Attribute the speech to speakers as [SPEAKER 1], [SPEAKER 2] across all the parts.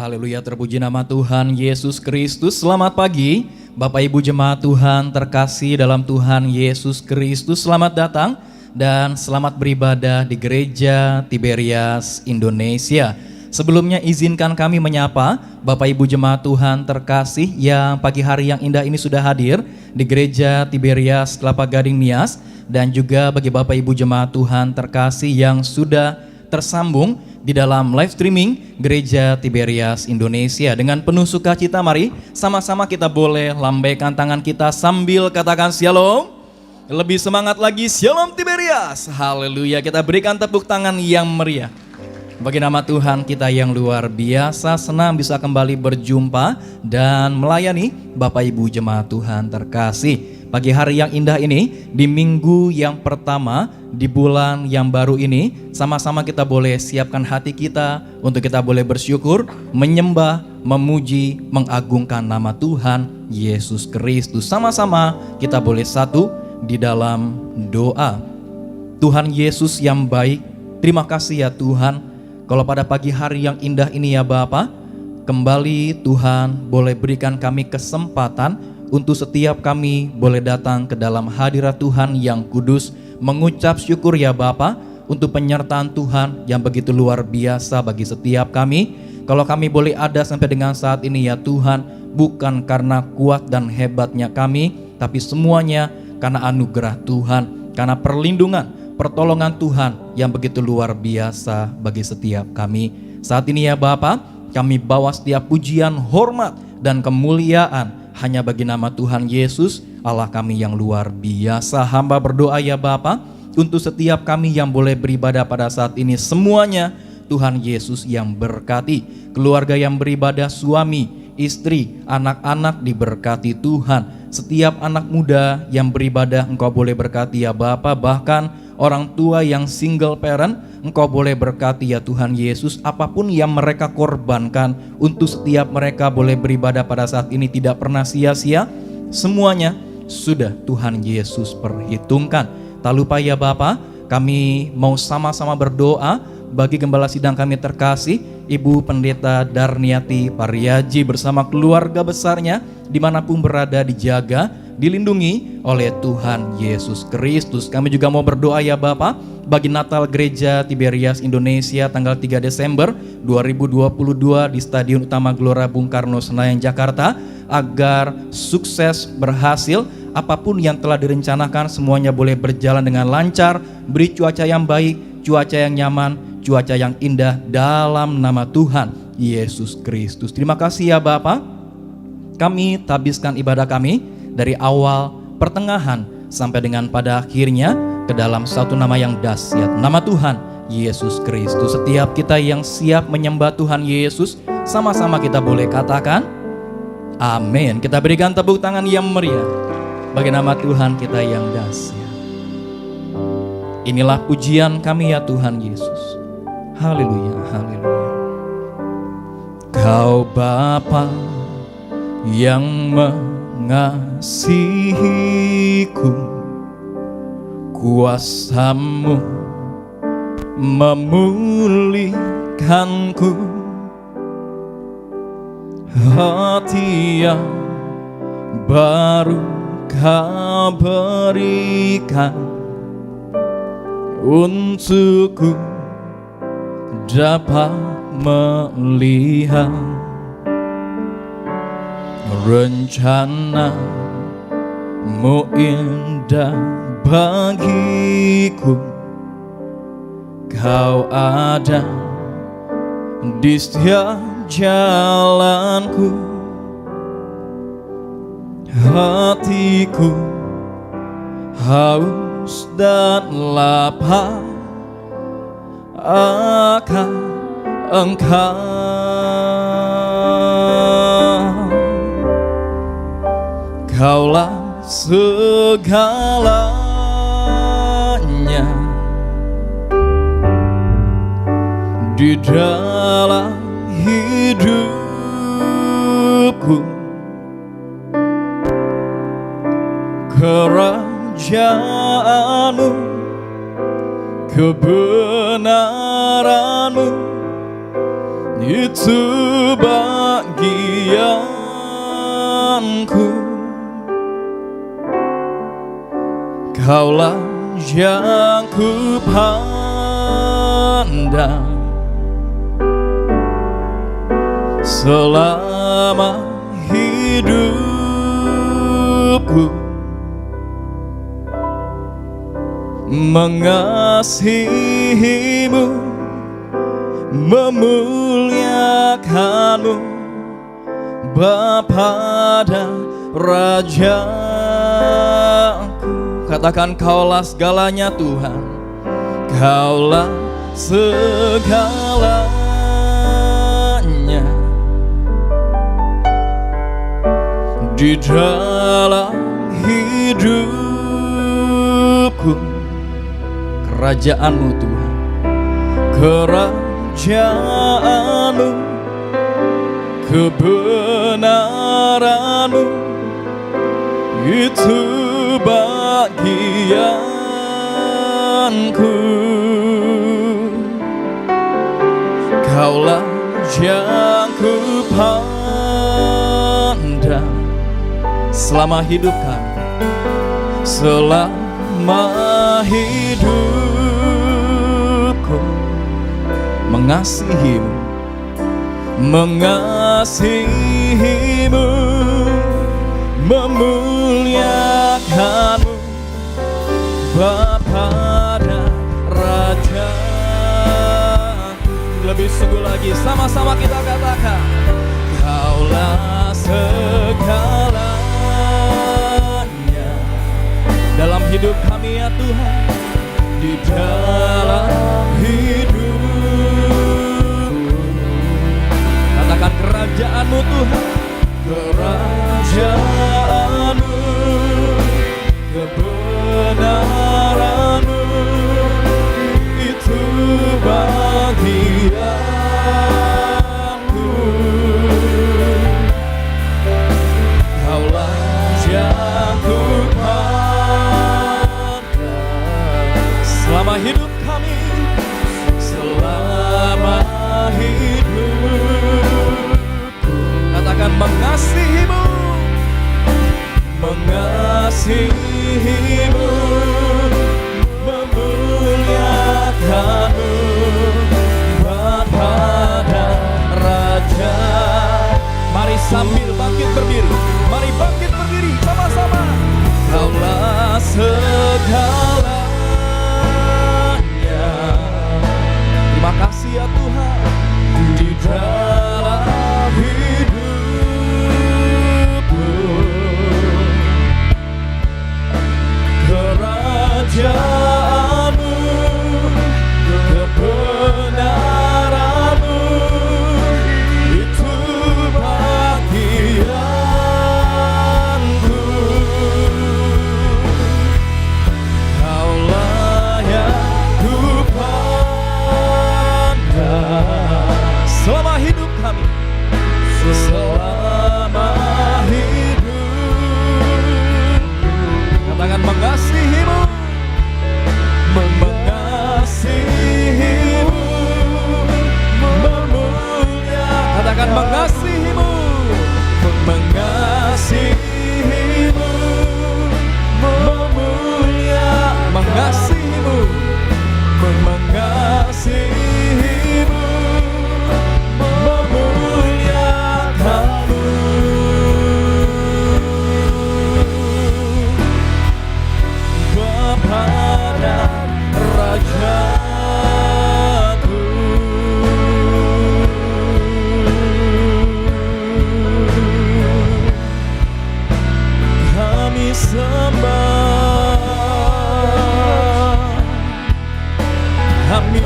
[SPEAKER 1] Haleluya, terpuji nama Tuhan Yesus Kristus. Selamat pagi Bapak Ibu jemaat Tuhan terkasih dalam Tuhan Yesus Kristus. Selamat datang dan selamat beribadah di Gereja Tiberias Indonesia. Sebelumnya izinkan kami menyapa Bapak Ibu jemaat Tuhan terkasih yang pagi hari yang indah ini sudah hadir di Gereja Tiberias Kelapa Gading Nias, dan juga bagi Bapak Ibu jemaat Tuhan terkasih yang sudah tersambung di dalam live streaming Gereja Tiberias Indonesia. Dengan penuh sukacita mari sama-sama kita boleh lambaikan tangan kita sambil katakan shalom. Lebih semangat lagi, shalom Tiberias. Haleluya, kita berikan tepuk tangan yang meriah bagi nama Tuhan kita yang luar biasa. Senang bisa kembali berjumpa dan melayani Bapak Ibu jemaat Tuhan terkasih. Pagi hari yang indah ini, di minggu yang pertama di bulan yang baru ini, sama-sama kita boleh siapkan hati kita untuk kita boleh bersyukur, menyembah, memuji, mengagungkan nama Tuhan Yesus Kristus. Sama-sama kita boleh satu di dalam doa. Tuhan Yesus yang baik, terima kasih ya Tuhan, kalau pada pagi hari yang indah ini ya Bapa, kembali Tuhan boleh berikan kami kesempatan untuk setiap kami boleh datang ke dalam hadirat Tuhan yang kudus, mengucap syukur ya Bapa untuk penyertaan Tuhan yang begitu luar biasa bagi setiap kami. Kalau kami boleh ada sampai dengan saat ini ya Tuhan, bukan karena kuat dan hebatnya kami, tapi semuanya karena anugerah Tuhan, karena perlindungan, pertolongan Tuhan yang begitu luar biasa bagi setiap kami. Saat ini ya Bapa, kami bawa setiap pujian, hormat, dan kemuliaan hanya bagi nama Tuhan Yesus, Allah kami yang luar biasa. Hamba berdoa ya Bapa, untuk setiap kami yang boleh beribadah pada saat ini, semuanya Tuhan Yesus yang berkati. Keluarga yang beribadah, suami, istri, anak-anak diberkati Tuhan. Setiap anak muda yang beribadah Engkau boleh berkati ya Bapa. Bahkan orang tua yang single parent, Engkau boleh berkati ya Tuhan Yesus. Apapun yang mereka korbankan untuk setiap mereka boleh beribadah pada saat ini tidak pernah sia-sia. Semuanya sudah Tuhan Yesus perhitungkan. Tak lupa ya Bapa, kami mau sama-sama berdoa bagi gembala sidang kami terkasih, Ibu Pendeta Darniati Pariaji bersama keluarga besarnya, dimanapun berada dijaga, dilindungi oleh Tuhan Yesus Kristus. Kami juga mau berdoa ya Bapa bagi Natal Gereja Tiberias Indonesia tanggal 3 Desember 2022 di Stadion Utama Gelora Bung Karno Senayan Jakarta, agar sukses, berhasil. Apapun yang telah direncanakan semuanya boleh berjalan dengan lancar, beri cuaca yang baik, cuaca yang nyaman, cuaca yang indah dalam nama Tuhan Yesus Kristus. Terima kasih ya Bapa. Kami tabiskan ibadah kami dari awal, pertengahan, sampai dengan pada akhirnya ke dalam satu nama yang dahsyat, nama Tuhan Yesus Kristus. Setiap kita yang siap menyembah Tuhan Yesus, sama-sama kita boleh katakan amin. Kita berikan tepuk tangan yang meriah bagi nama Tuhan kita yang dahsyat. Inilah pujian kami ya Tuhan Yesus. Haleluya, haleluya. Kau Bapa yang mengasihiku, kuasa-Mu memulihkanku, hati yang baru Kau berikan untukku dapat melihat rencana-Mu indah bagiku. Kau ada di setiap jalanku. Hatiku haus dan lapar akan Engkau. Kaulah segalanya di dalam hidupku. Kerajaan-Mu, kebenaran-Mu, itu itu bagianku. Kaulah yang ku pandang selama hidupku, mengasihimu, memuliakanmu, Bapa dan Rajaku. Katakan, Kaulah segalanya Tuhan, Kaulah segalanya di dalam hidupku. Kerajaanmu Tuhan, kerajaanmu, kebenaranmu, itu bagianku. Kaulah yang ku pandang selama hidup kami, selama hidupku, mengasihimu, mengasihimu, memuliakanmu, Bapa dan Raja. Lebih sungguh lagi, sama-sama kita katakan, Kaulah segalanya dalam hidup kami ya Tuhan, di dalam hidup. Katakan, kerajaanmu Tuhan, kerajaanmu, kebenaranmu, itu bagianku. Kaulah yang ku pandang selama hidup kami, selama hidup. Katakan, mengasihimu, mengasihimu, memuliakanmu, Bapa dan Raja. Mari sambil bangkit berdiri, mari bangkit berdiri sama-sama. Kaulah segalanya. Terima kasih ya Tuhan, di dalam hidupku, kerajaanmu, kebenaranmu, itu bagianku. Kaulah yang ku pandang selama hidup kami, selama hidup. Katakan, mengasihimu, mengasihimu, memuliakanmu. Katakan, mengasihimu, mengasihimu, memuliakanmu, mengasihimu, mengasihimu, memuliakanmu, Bapa dan Rajaku. Kami sembah, kami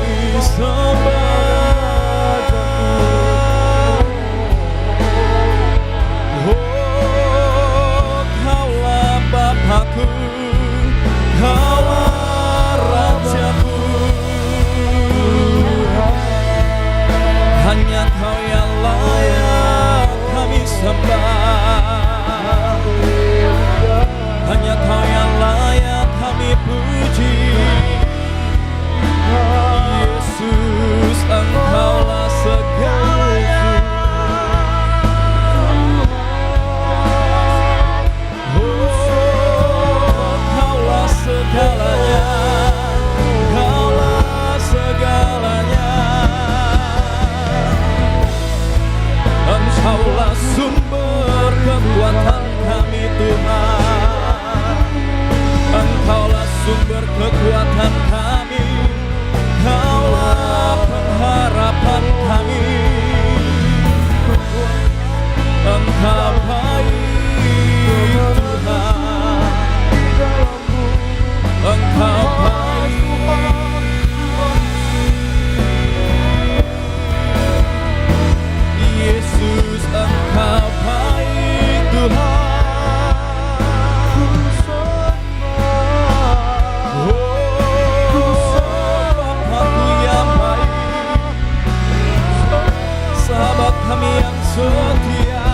[SPEAKER 1] kami yang setia,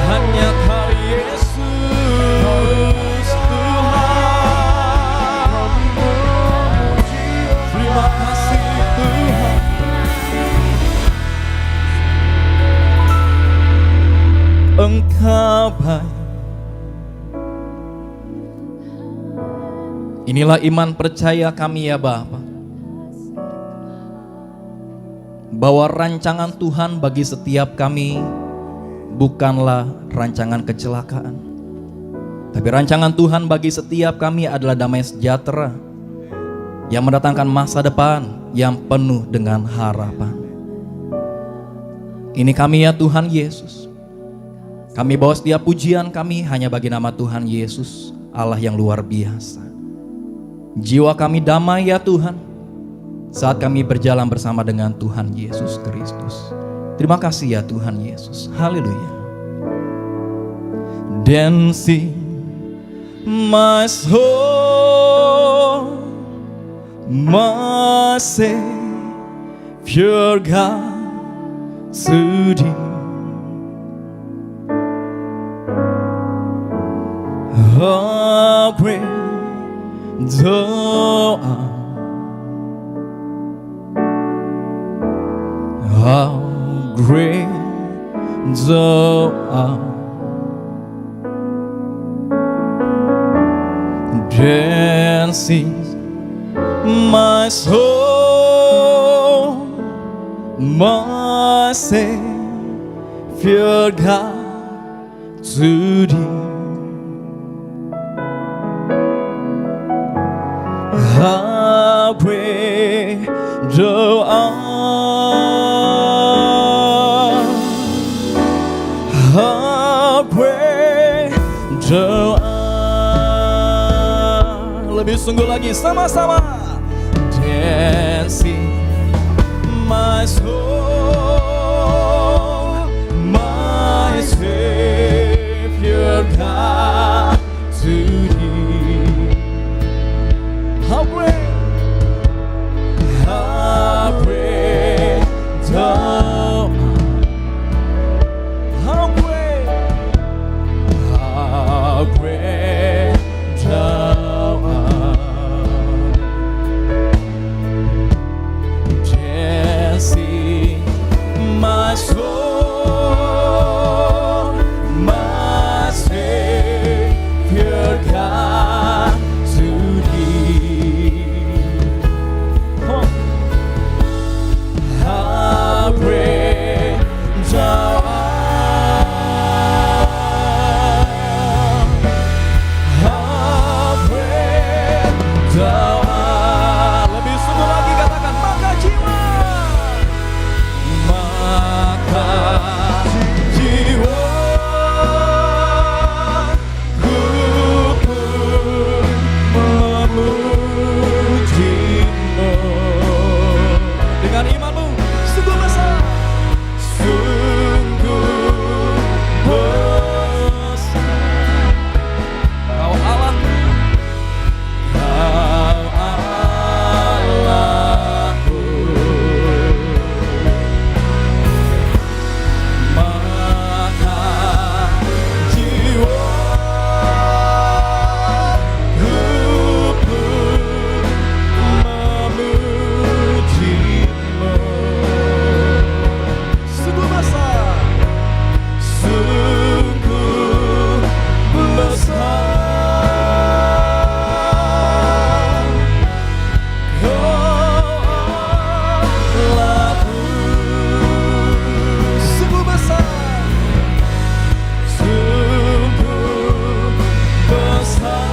[SPEAKER 1] hanya Kau Yesus Tuhan. Terima kasih Tuhan. Engkau baik. Inilah iman percaya kami ya Bapa, bahwa rancangan Tuhan bagi setiap kami bukanlah rancangan kecelakaan, tapi rancangan Tuhan bagi setiap kami adalah damai sejahtera yang mendatangkan masa depan yang penuh dengan harapan. Ini kami ya Tuhan Yesus. Kami bawa setiap pujian kami hanya bagi nama Tuhan Yesus, Allah yang luar biasa. Jiwa kami damai ya Tuhan saat kami berjalan bersama dengan Tuhan Yesus Kristus. Terima kasih ya Tuhan Yesus. Haleluya. Then sing my soul, my Savior God to thee. How great thou art, how great thou art. Then sings my soul, my Savior God to thee. How great thou art, how great thou art. Lebih sungguh lagi sama-sama. Dancing my soul, my Savior God to thee. How great thou art, how great thou art. Dancing my soul, my Savior God to thee. How great thou art, how great thou art. Lebih sungguh lagi katakan, maka jiwaku pun memujimu. Dengan imanmu sungguh besar, sungguh besar. Kau Allahku, Kau Allahku. Maka jiwaku pun memujimu. Sungguh besar, sungguh besar. Sungguh besar, sungguh besar.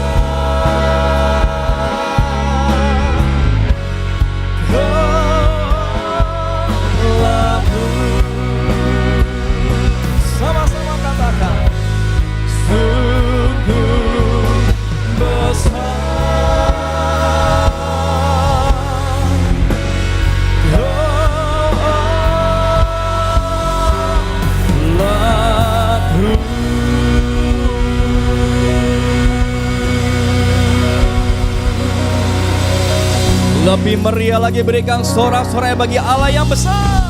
[SPEAKER 1] Sama-sama katakan, sungguh besar. Lebih meriah lagi berikan sorak-sorai bagi Allah yang besar.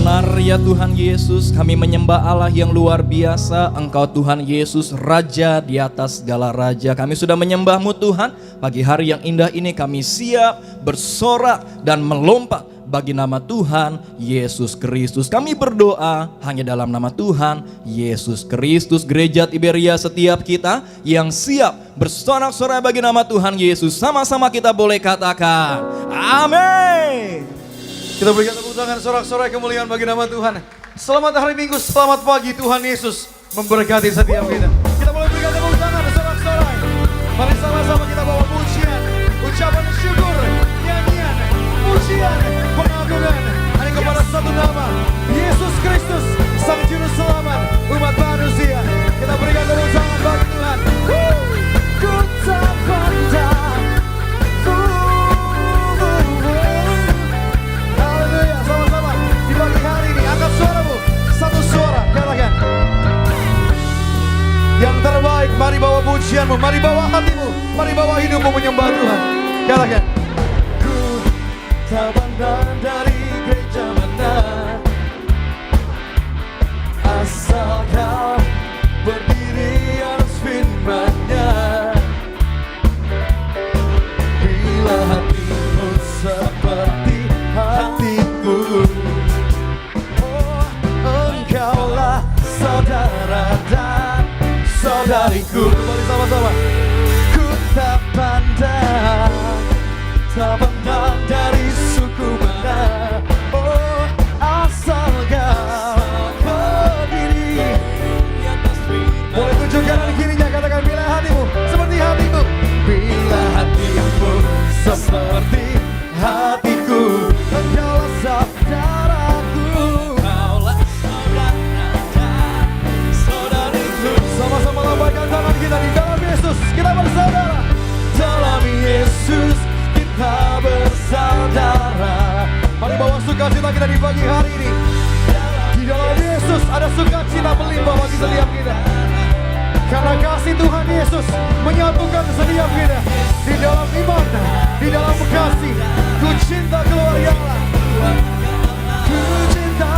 [SPEAKER 1] benar ya Tuhan Yesus, kami menyembah Allah yang luar biasa. Engkau Tuhan Yesus, Raja di atas segala raja. Kami sudah menyembah-Mu Tuhan. Pagi hari yang indah ini kami siap bersorak dan melompat bagi nama Tuhan Yesus Kristus. Kami berdoa hanya dalam nama Tuhan Yesus Kristus. Gereja Tiberia setiap kita yang siap bersorak-sorai bagi nama Tuhan Yesus, sama-sama kita boleh katakan amin.
[SPEAKER 2] Kita berikan tepuk tangan sorak-sorai kemuliaan bagi nama Tuhan. Selamat hari Minggu, selamat pagi, Tuhan Yesus memberkati setiap kita. Kita boleh berikan tepuk tangan sorak-sorai. Mari sama-sama kita bawa pujian, ucapan syukur, nyanyian, pujian, pengagungan hanya kepada satu nama, Yesus Kristus, Sang Juru Selamat umat manusia. Kita berikan tepuk tangan bagi Tuhan. Ku tak pandang. Haleluya, sama-sama di pagi hari ini angkat suaramu, satu suara, katakan. Yang terbaik, mari bawa pujianmu, mari bawa hatimu, mari bawa hidupmu menyembah Tuhan. Katakan. Ku tak pandang dari gereja mana, asal kau berdiri atas firman-Nya. Bila hatimu seperti hatiku, oh, engkaulah saudara dan saudariku. Mari sama-sama. Ku tak pandang dari suku mana, oh, asal kau berdiri. Boleh tunjukkan di kirinya, katakan bila hatimu seperti hatiku. Bila hatimu seperti hatiku, engkaulah saudaraku. Engkaulah saudara dan saudariku. Sama-sama lambaikan tangan kita di dalam Yesus. Kita bersaudara. Dalam Yesus kita bersaudara. Mari bawa sukacita kita di pagi hari ini. Di dalam Yesus ada sukacita melimpah bagi setiap kita. Karena kasih Tuhan Yesus menyatukan setiap kita di dalam iman, di dalam kasih. Ku cinta keluarga Allah. Ku cinta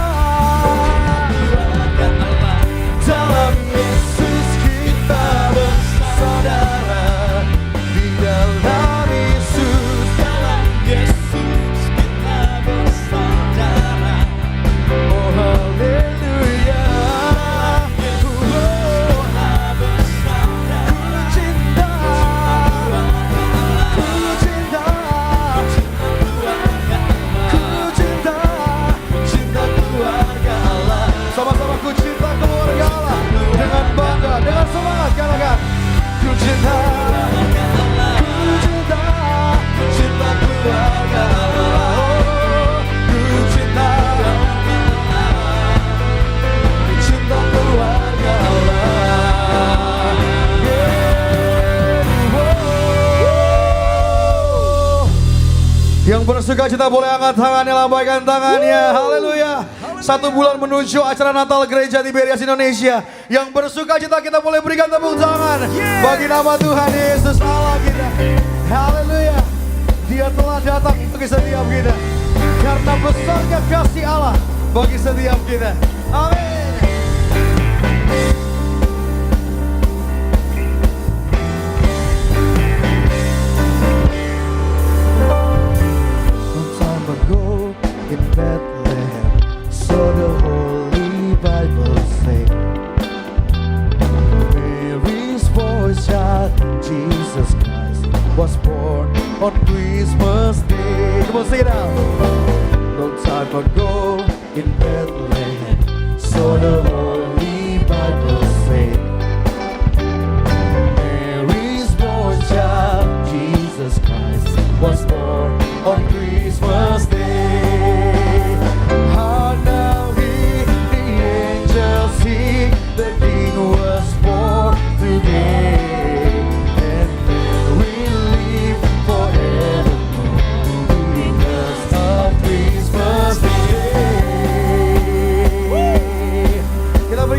[SPEAKER 2] dalam Yesus kita bersaudara. Di dalam Yesus, dalam Yesus kita bersaudara. Oh haleluya. Sama-sama ku cinta keluarga Allah dengan bangga, dengan semangat katakan. Ku cinta, cinta keluarga Allah. Ku cinta, cinta keluarga Allah. Yang bersuka cita boleh angkat tangannya, lambaikan tangannya. Haleluya. 1 bulan menuju acara Natal Gereja Tiberias Indonesia. Yang bersuka cita kita boleh berikan tepuk tangan bagi nama Tuhan Yesus Allah kita. Haleluya. Dia telah datang bagi setiap kita. Karena besarnya kasih Allah bagi setiap kita. Amin. Long time ago in Bethlehem, so the Holy Bible say, Mary's boy child, Jesus Christ, was born on Christmas Day. Come on, sing it out. Long time ago in Bethlehem, so the Holy Bible say, Mary's boy child, Jesus Christ, was born on Christmas Day. How now he, the angels sing, the King was born today, and we live forevermore because of Christmas Day. Kita beri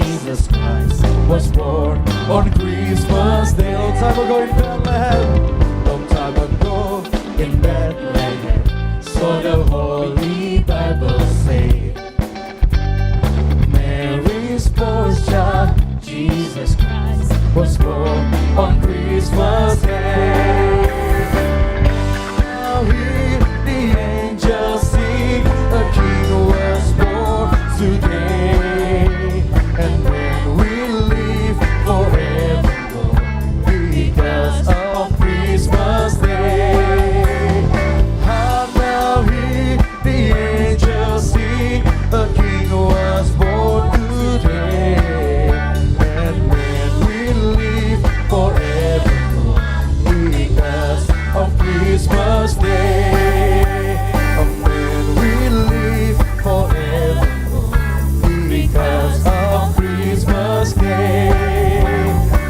[SPEAKER 2] Jesus Christ was born on Christmas Day. Long time ago in Bethlehem, long time ago in Bethlehem, so the Holy Bible say, Mary's born child, Jesus Christ was born on Christmas Day. Now hear the angels sing, a King was born today, and when we live forevermore because of Christmas Day. And now hear the angels sing, a King was born today, and when we live forevermore because of Christmas Day. And when we live forevermore because of Christmas Day.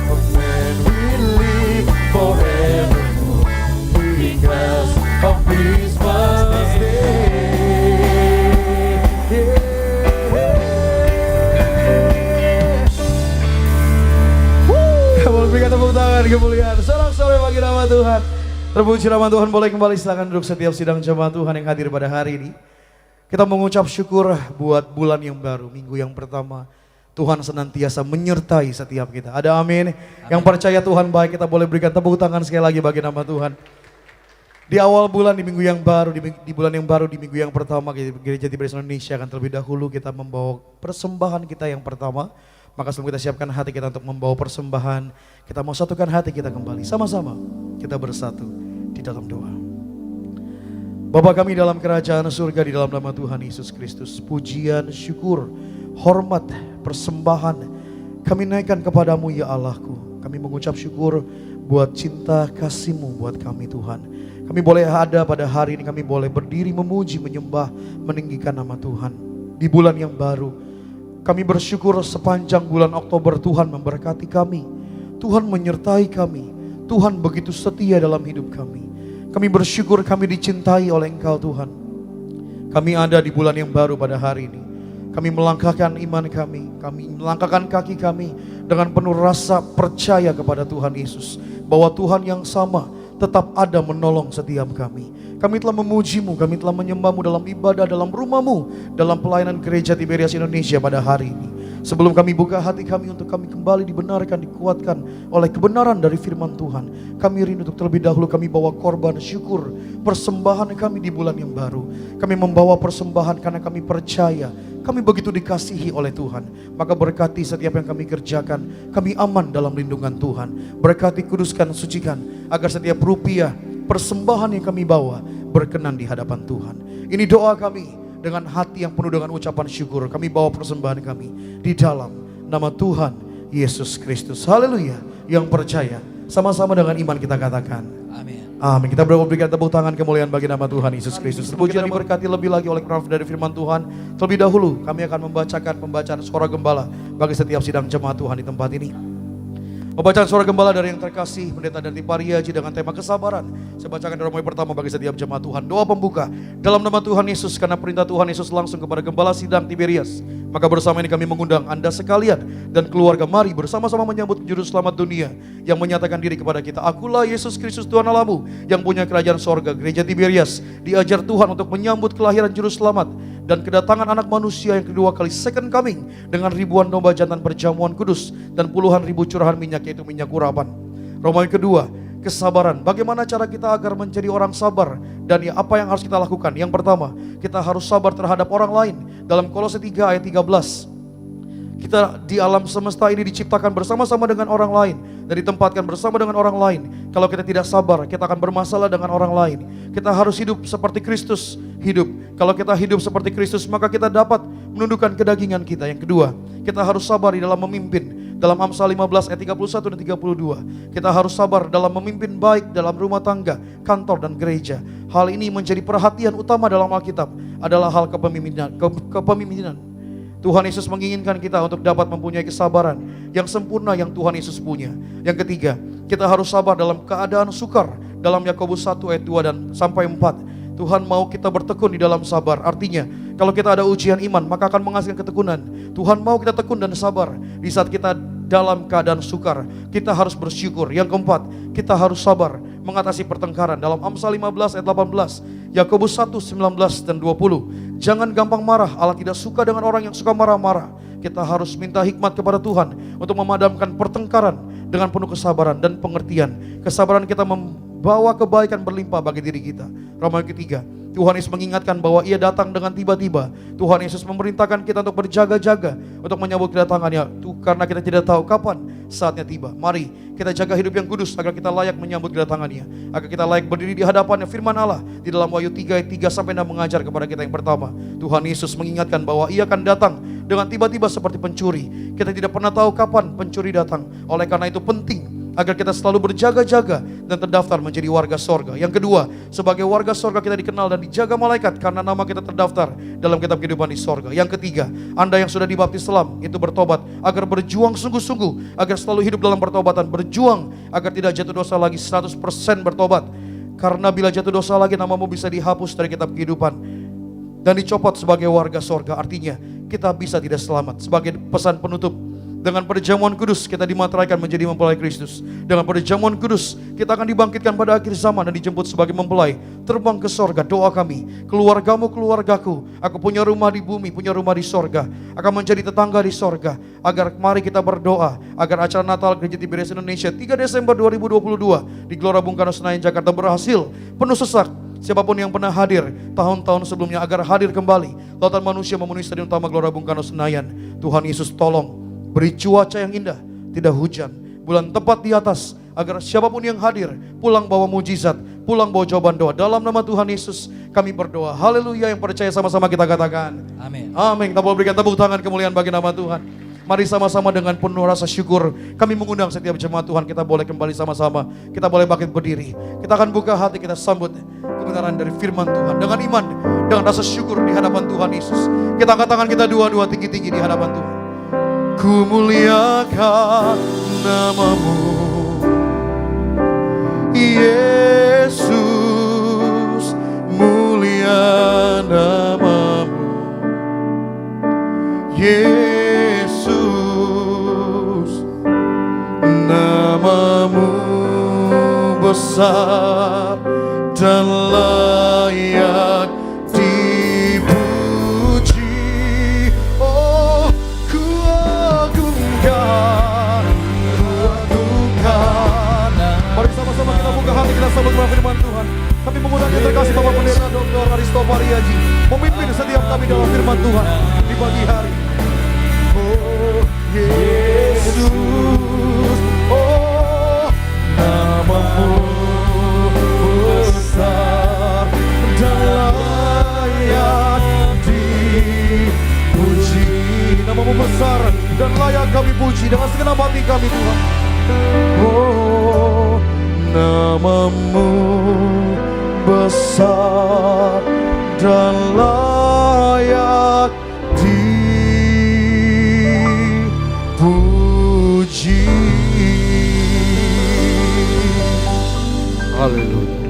[SPEAKER 2] And when we live forevermore because of Christmas Day. Kamu berikan tepuk tangan kemuliaan. Sorak-sorai bagi nama Tuhan. Terpuji nama Tuhan, boleh kembali silakan duduk setiap sidang jemaat Tuhan yang hadir pada hari ini. Kita mengucap syukur buat bulan yang baru, minggu yang pertama. Tuhan senantiasa menyertai setiap kita. Ada amin. Yang percaya Tuhan baik, kita boleh berikan tepuk tangan sekali lagi bagi nama Tuhan. Di awal bulan, di minggu yang baru, di bulan yang baru, di minggu yang pertama, Gereja Tiberias Indonesia akan terlebih dahulu kita membawa persembahan kita yang pertama. Maka sebelum kita siapkan hati kita untuk membawa persembahan, kita mau satukan hati kita kembali. Sama-sama kita bersatu di dalam doa. Bapa kami dalam kerajaan surga, di dalam nama Tuhan Yesus Kristus, pujian, syukur, hormat, persembahan kami naikkan kepadamu ya Allahku. Kami mengucap syukur buat cinta kasih-Mu buat kami Tuhan. Kami boleh ada pada hari ini, kami boleh berdiri memuji, menyembah, meninggikan nama Tuhan. Di bulan yang baru, kami bersyukur sepanjang bulan Oktober Tuhan memberkati kami. Tuhan menyertai kami. Tuhan begitu setia dalam hidup kami. Kami bersyukur kami dicintai oleh Engkau Tuhan. Kami ada di bulan yang baru pada hari ini. Kami melangkahkan iman kami melangkahkan kaki kami dengan penuh rasa percaya kepada Tuhan Yesus. Bahwa Tuhan yang sama tetap ada menolong setiap kami. Kami telah memuji-Mu, kami telah menyembah-Mu dalam ibadah, dalam rumah-Mu, dalam pelayanan Gereja Tiberias Indonesia pada hari ini. Sebelum kami buka hati kami untuk kami kembali dibenarkan, dikuatkan oleh kebenaran dari firman Tuhan, kami rindu untuk terlebih dahulu kami bawa korban syukur, persembahan kami di bulan yang baru. Kami membawa persembahan karena kami percaya kami begitu dikasihi oleh Tuhan. Maka berkati setiap yang kami kerjakan, kami aman dalam lindungan Tuhan. Berkati, kuduskan, sucikan, agar setiap rupiah persembahan yang kami bawa berkenan di hadapan Tuhan. Ini doa kami dengan hati yang penuh dengan ucapan syukur. Kami bawa persembahan kami di dalam nama Tuhan Yesus Kristus. Haleluya. Yang percaya, sama-sama dengan iman kita katakan
[SPEAKER 1] Amin.
[SPEAKER 2] amin. Kita berikan tepuk tangan kemuliaan bagi nama Tuhan Yesus Kristus. Terpuji dan diberkati lebih lagi oleh kebenaran dari firman Tuhan. Terlebih dahulu kami akan membacakan pembacaan suara gembala bagi setiap sidang jemaat Tuhan di tempat ini. Pembacaan suara gembala dari yang terkasih Pendeta Dante Pariaji dengan tema kesabaran. Saya bacakan doa pertama bagi setiap jemaat Tuhan. Doa pembuka dalam nama Tuhan Yesus, karena perintah Tuhan Yesus langsung kepada Gembala Sidang Tiberias. Maka bersama ini kami mengundang Anda sekalian dan keluarga, mari bersama-sama menyambut Juru Selamat dunia yang menyatakan diri kepada kita. Akulah Yesus Kristus Tuhan Allahmu yang punya kerajaan sorga. Gereja Tiberias diajar Tuhan untuk menyambut kelahiran Juru Selamat dan kedatangan anak manusia yang kedua kali, second coming, dengan ribuan domba jantan perjamuan kudus dan puluhan ribu curahan minyak, yaitu minyak urapan. Romawi kedua, kesabaran. Bagaimana cara kita agar menjadi orang sabar, dan ya apa yang harus kita lakukan? Yang pertama, kita harus sabar terhadap orang lain. Dalam Kolose 3 ayat 13, kita di alam semesta ini diciptakan bersama-sama dengan orang lain dan ditempatkan bersama dengan orang lain. Kalau kita tidak sabar, kita akan bermasalah dengan orang lain. Kita harus hidup seperti Kristus hidup. Kalau kita hidup seperti Kristus, maka kita dapat menundukkan kedagingan kita. Yang kedua, kita harus sabar di dalam memimpin. Dalam Amsal 15 ayat 31 dan 32, kita harus sabar dalam memimpin baik dalam rumah tangga, kantor dan gereja. Hal ini menjadi perhatian utama dalam Alkitab, adalah hal kepemimpinan. Tuhan Yesus menginginkan kita untuk dapat mempunyai kesabaran yang sempurna yang Tuhan Yesus punya. Yang ketiga, kita harus sabar dalam keadaan sukar. Dalam Yakobus 1 ayat 2 dan sampai 4, Tuhan mau kita bertekun di dalam sabar. Artinya Kalau kita ada ujian iman, maka akan menghasilkan ketekunan. Tuhan mau kita tekun dan sabar. Di saat kita dalam keadaan sukar, kita harus bersyukur. Yang keempat, kita harus sabar mengatasi pertengkaran. Dalam Amsal 15 ayat 18, Yakobus 1, 19 dan 20. Jangan gampang marah, Allah tidak suka dengan orang yang suka marah-marah. Kita harus minta hikmat kepada Tuhan untuk memadamkan pertengkaran dengan penuh kesabaran dan pengertian. Kesabaran kita membawa kebaikan berlimpah bagi diri kita. Roma ketiga, Tuhan Yesus mengingatkan bahwa Ia datang dengan tiba-tiba. Tuhan Yesus memerintahkan kita untuk berjaga-jaga untuk menyambut kedatangannya, karena kita tidak tahu kapan saatnya tiba. Mari kita jaga hidup yang kudus agar kita layak menyambut kedatangannya, agar kita layak berdiri di hadapannya. Firman Allah di dalam Wahyu 3 ayat 3 sampai 6 mengajar kepada kita yang pertama. Tuhan Yesus mengingatkan bahwa Ia akan datang dengan tiba-tiba seperti pencuri. Kita tidak pernah tahu kapan pencuri datang. Oleh karena itu penting agar kita selalu berjaga-jaga dan terdaftar menjadi warga sorga. Yang kedua, sebagai warga sorga kita dikenal dan dijaga malaikat karena nama kita terdaftar dalam kitab kehidupan di sorga. Yang ketiga, Anda yang sudah dibaptis selam itu bertobat agar berjuang sungguh-sungguh, agar selalu hidup dalam pertobatan, berjuang agar tidak jatuh dosa lagi, 100% bertobat. Karena bila jatuh dosa lagi, namamu bisa dihapus dari kitab kehidupan dan dicopot sebagai warga sorga. Artinya kita bisa tidak selamat. Sebagai pesan penutup, dengan perjamuan kudus kita dimateraikan menjadi mempelai Kristus. Dengan perjamuan kudus kita akan dibangkitkan pada akhir zaman dan dijemput sebagai mempelai terbang ke sorga. Doa kami, keluargamu, keluargaku, aku punya rumah di bumi, punya rumah di sorga, akan menjadi tetangga di sorga. Agar mari kita berdoa agar acara Natal Gereja Tiberias Indonesia 3 Desember 2022 di Gelora Bung Karno Senayan Jakarta berhasil penuh sesak. Siapapun yang pernah hadir tahun-tahun sebelumnya agar hadir kembali. Lautan manusia memenuhi Stadion Utama Gelora Bung Karno Senayan. Tuhan Yesus tolong beri cuaca yang indah, tidak hujan, bulan tepat di atas, agar siapapun yang hadir pulang bawa mujizat, pulang bawa jawaban doa. Dalam nama Tuhan Yesus kami berdoa. Haleluya. Yang percaya sama-sama kita katakan
[SPEAKER 1] Amin.
[SPEAKER 2] amin. Kita boleh berikan tepuk tangan kemuliaan bagi nama Tuhan. Mari sama-sama dengan penuh rasa syukur kami mengundang setiap jemaat Tuhan, kita boleh kembali sama-sama, kita boleh bangkit berdiri. Kita akan buka hati, kita sambut kebenaran dari firman Tuhan dengan iman, dengan rasa syukur di hadapan Tuhan Yesus. Kita angkat tangan kita dua-dua tinggi-tinggi di hadapan Tuhan. Ku muliakan namamu, Yesus, mulia namamu, Yesus, namamu besar dan layak dipuji. Oh, ku agungkan. Mari sama-sama kita buka hati, kita sambut firman Tuhan. Kami mengundang yang terkasih Bapak Pendeta Dr. Aristopari Haji memimpin setiap kami dalam firman Tuhan di pagi hari. Oh Yesus, oh namamu besar dan layak dipuji. Namamu besar dan layak kami puji dengan segenap hati kami Tuhan. Oh namamu besar dan layak dipuji.
[SPEAKER 3] Haleluya.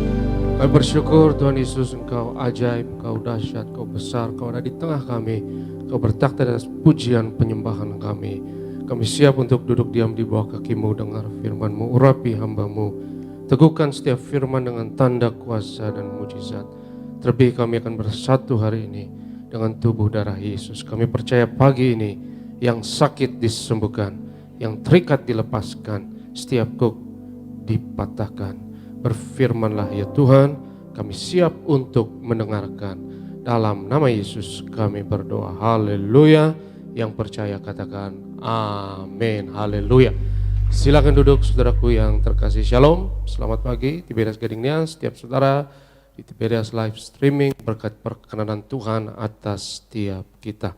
[SPEAKER 3] Kami bersyukur Tuhan Yesus, Engkau ajaib, Engkau dahsyat, Engkau besar, Engkau ada di tengah kami. Engkau bertakhta atas pujian penyembahan kami. Kami siap untuk duduk diam di bawah kaki-Mu, dengar firman-Mu, urapi hamba-Mu. Teguhkan setiap firman dengan tanda kuasa dan mujizat. Terlebih kami akan bersatu hari ini dengan tubuh darah Yesus. Kami percaya pagi ini yang sakit disembuhkan, yang terikat dilepaskan, setiap kuk dipatahkan. Berfirmanlah ya Tuhan, kami siap untuk mendengarkan. Dalam nama Yesus kami berdoa. Haleluya. Yang percaya katakan amin. Haleluya. Silakan duduk saudaraku yang terkasih. Shalom, selamat pagi Tiberias Gading Nias, setiap saudara di Tiberias live streaming. Berkat perkenanan Tuhan atas setiap kita.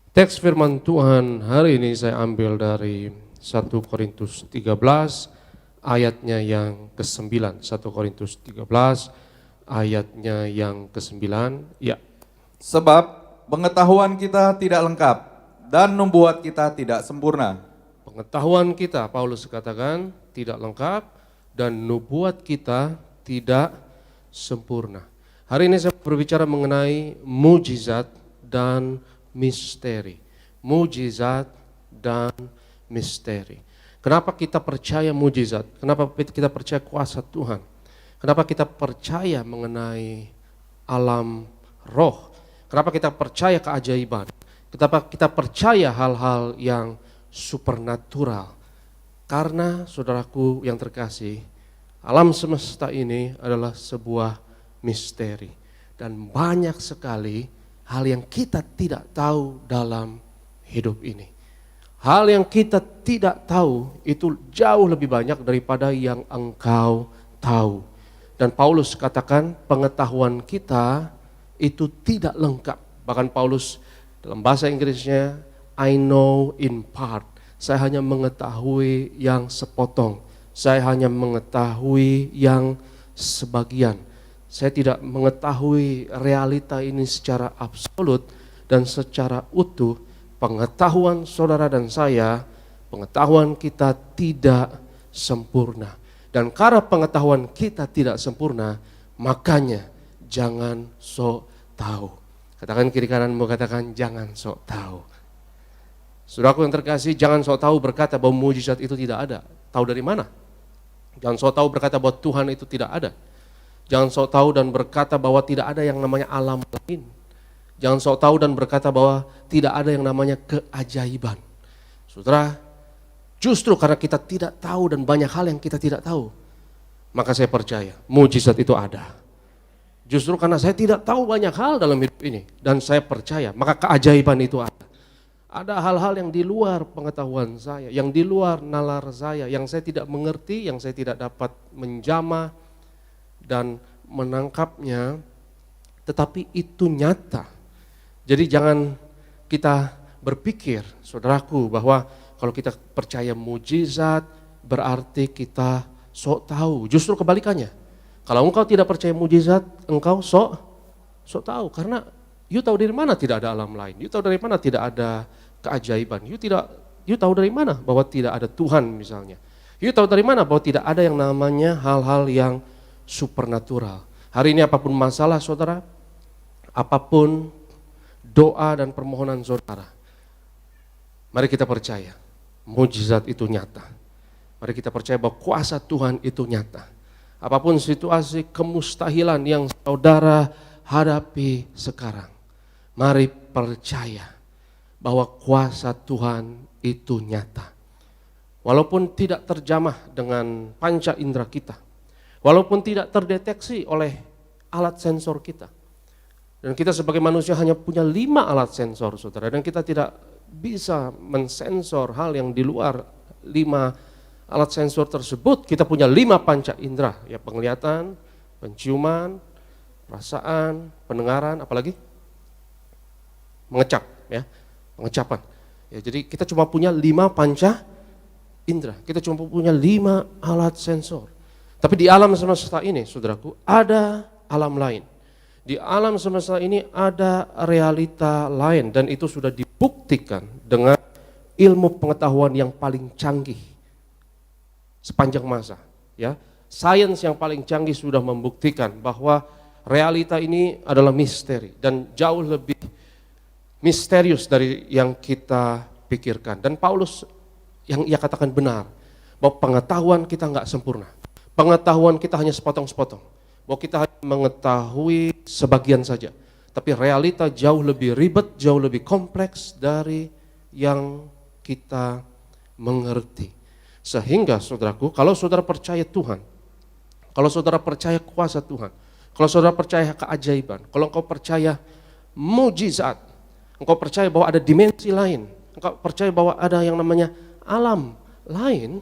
[SPEAKER 3] Teks firman Tuhan hari ini saya ambil dari 1 Korintus 13 ayatnya yang ke-9. 1 Korintus 13 ayatnya yang ke-9. Ya.
[SPEAKER 4] Sebab pengetahuan kita tidak lengkap dan membuat kita tidak sempurna.
[SPEAKER 3] Pengetahuan kita, Paulus katakan, tidak lengkap dan nubuat kita tidak sempurna. Hari ini saya berbicara mengenai mujizat dan misteri. Mujizat dan misteri. Kenapa kita percaya mujizat? Kenapa kita percaya kuasa Tuhan? Kenapa kita percaya mengenai alam roh? Kenapa kita percaya keajaiban? Kenapa kita percaya hal-hal yang supernatural? Karena saudaraku yang terkasih, alam semesta ini adalah sebuah misteri. Dan banyak sekali hal yang kita tidak tahu dalam hidup ini. Hal yang kita tidak tahu itu jauh lebih banyak daripada yang engkau tahu. Dan Paulus katakan pengetahuan kita itu tidak lengkap. Bahkan Paulus dalam bahasa Inggrisnya, I know in part. Saya hanya mengetahui yang sepotong. Saya hanya mengetahui yang sebagian. Saya tidak mengetahui realita ini secara absolut dan secara utuh. Pengetahuan saudara dan saya, pengetahuan kita tidak sempurna. Dan karena pengetahuan kita tidak sempurna, makanya jangan sok tahu. Katakan kiri kananmu, katakan jangan sok tahu. Saudaraku yang terkasih, jangan sok tahu berkata bahwa mujizat itu tidak ada. Tahu dari mana? Jangan sok tahu berkata bahwa Tuhan itu tidak ada. Jangan sok tahu dan berkata bahwa tidak ada yang namanya alam lain. Jangan sok tahu dan berkata bahwa tidak ada yang namanya keajaiban. Saudara, justru karena kita tidak tahu dan banyak hal yang kita tidak tahu, maka saya percaya mujizat itu ada. Justru karena saya tidak tahu banyak hal dalam hidup ini dan saya percaya, maka keajaiban itu ada. Ada hal-hal yang di luar pengetahuan saya, yang di luar nalar saya, yang saya tidak mengerti, yang saya tidak dapat menjamah dan menangkapnya, tetapi itu nyata. Jadi jangan kita berpikir, saudaraku, bahwa kalau kita percaya mujizat berarti kita sok tahu. Justru kebalikannya. Kalau engkau tidak percaya mujizat, engkau sok tahu. Karena you tahu dari mana tidak ada alam lain. You tahu dari mana tidak ada keajaiban. You tahu dari mana bahwa tidak ada Tuhan misalnya. You tahu dari mana bahwa tidak ada yang namanya hal-hal yang supernatural. Hari ini apapun masalah saudara, apapun doa dan permohonan saudara, mari kita percaya mujizat itu nyata. Mari kita percaya bahwa kuasa Tuhan itu nyata. Apapun situasi kemustahilan yang saudara hadapi sekarang, mari percaya bahwa kuasa Tuhan itu nyata. Walaupun tidak terjamah dengan panca indera kita, walaupun tidak terdeteksi oleh alat sensor kita. Dan kita sebagai manusia hanya punya 5 alat sensor saudara. Dan kita tidak bisa mensensor hal yang di luar 5 alat sensor tersebut. Kita punya 5 panca indera. Ya, penglihatan, penciuman, perasaan, pendengaran, apalagi? Mengecap, ya, pengecapan. Ya, jadi kita cuma punya 5 panca indera. Kita cuma punya 5 alat sensor. Tapi di alam semesta ini, saudaraku, ada alam lain. Di alam semesta ini ada realita lain dan itu sudah dibuktikan dengan ilmu pengetahuan yang paling canggih sepanjang masa. Ya, sains yang paling canggih sudah membuktikan bahwa realita ini adalah misteri dan jauh lebih misterius dari yang kita pikirkan. Dan Paulus yang ia katakan benar bahwa pengetahuan kita nggak sempurna. Pengetahuan kita hanya sepotong-sepotong. Bahwa kita hanya mengetahui sebagian saja. Tapi realita jauh lebih ribet, jauh lebih kompleks dari yang kita mengerti. Sehingga saudaraku, kalau saudara percaya Tuhan, kalau saudara percaya kuasa Tuhan, kalau saudara percaya keajaiban, kalau engkau percaya mujizat, engkau percaya bahwa ada dimensi lain, engkau percaya bahwa ada yang namanya alam lain,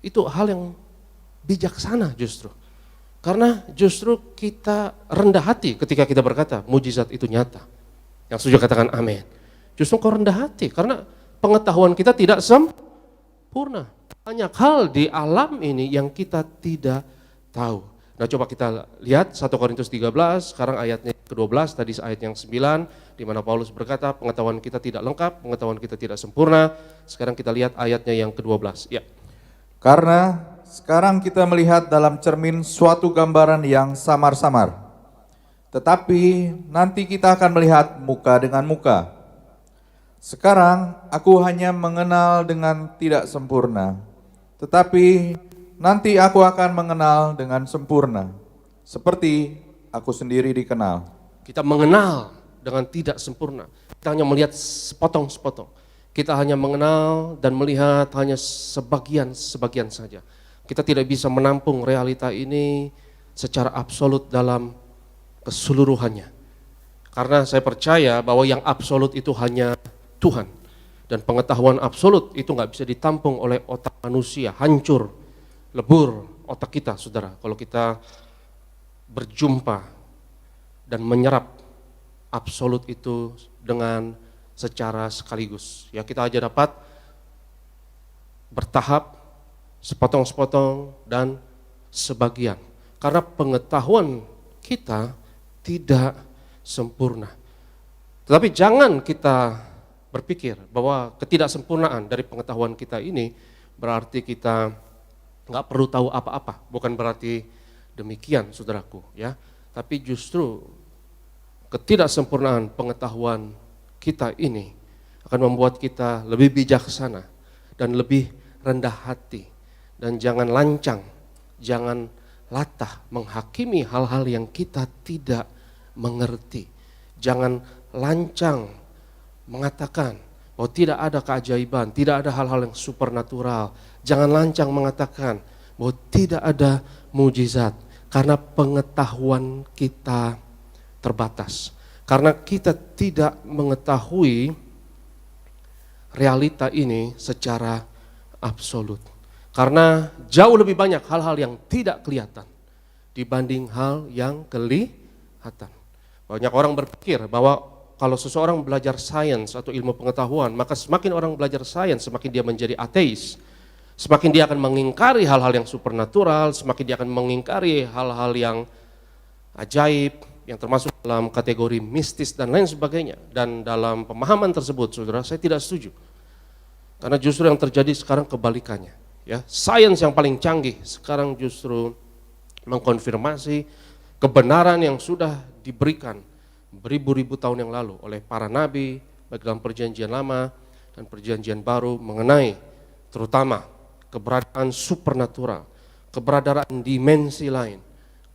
[SPEAKER 3] itu hal yang bijaksana justru. Karena justru kita rendah hati ketika kita berkata mujizat itu nyata. Yang setuju katakan amin. Justru kau rendah hati karena pengetahuan kita tidak sempurna. Banyak hal di alam ini yang kita tidak tahu. Nah, coba kita lihat 1 Korintus 13, sekarang ayatnya ke-12, tadi ayat yang 9, di mana Paulus berkata pengetahuan kita tidak lengkap, pengetahuan kita tidak sempurna. Sekarang kita lihat ayatnya yang ke-12. Ya.
[SPEAKER 4] Karena sekarang kita melihat dalam cermin suatu gambaran yang samar-samar. tetapi nanti kita akan melihat muka dengan muka. Sekarang aku hanya mengenal dengan tidak sempurna, tetapi nanti aku akan mengenal dengan sempurna, seperti aku sendiri dikenal.
[SPEAKER 3] Kita mengenal dengan tidak sempurna. Kita hanya melihat sepotong-sepotong. Kita hanya mengenal dan melihat hanya sebagian saja. Kita tidak bisa menampung realita ini secara absolut dalam keseluruhannya. Karena saya percaya bahwa yang absolut itu hanya Tuhan. Dan pengetahuan absolut itu nggak bisa ditampung oleh otak manusia. Hancur, lebur otak kita, saudara. Kalau kita berjumpa dan menyerap absolut itu dengan secara sekaligus. Ya, kita aja dapat bertahap, sepotong-sepotong dan sebagian. Karena pengetahuan kita tidak sempurna. Tetapi jangan kita berpikir bahwa ketidaksempurnaan dari pengetahuan kita ini berarti kita nggak perlu tahu apa-apa. Bukan berarti demikian, saudaraku, ya. Tapi justru ketidaksempurnaan pengetahuan kita ini akan membuat kita lebih bijaksana dan lebih rendah hati, dan jangan lancang, jangan latah menghakimi hal-hal yang kita tidak mengerti. Jangan lancang mengatakan bahwa tidak ada keajaiban, tidak ada hal-hal yang supernatural. Jangan lancang mengatakan bahwa tidak ada mujizat, karena pengetahuan kita terbatas. Karena kita tidak mengetahui realita ini secara absolut. Karena jauh lebih banyak hal-hal yang tidak kelihatan dibanding hal yang kelihatan. Banyak orang berpikir bahwa kalau seseorang belajar sains atau ilmu pengetahuan, maka semakin orang belajar sains, semakin dia menjadi ateis. Semakin dia akan mengingkari hal-hal yang supernatural, semakin dia akan mengingkari hal-hal yang ajaib, yang termasuk dalam kategori mistis dan lain sebagainya. Dan dalam pemahaman tersebut, saudara, saya tidak setuju. Karena justru yang terjadi sekarang kebalikannya. Ya, sains yang paling canggih sekarang justru mengkonfirmasi kebenaran yang sudah diberikan beribu-ribu tahun yang lalu oleh para nabi, baik dalam perjanjian lama dan perjanjian baru, mengenai terutama keberadaan supernatural, keberadaan dimensi lain,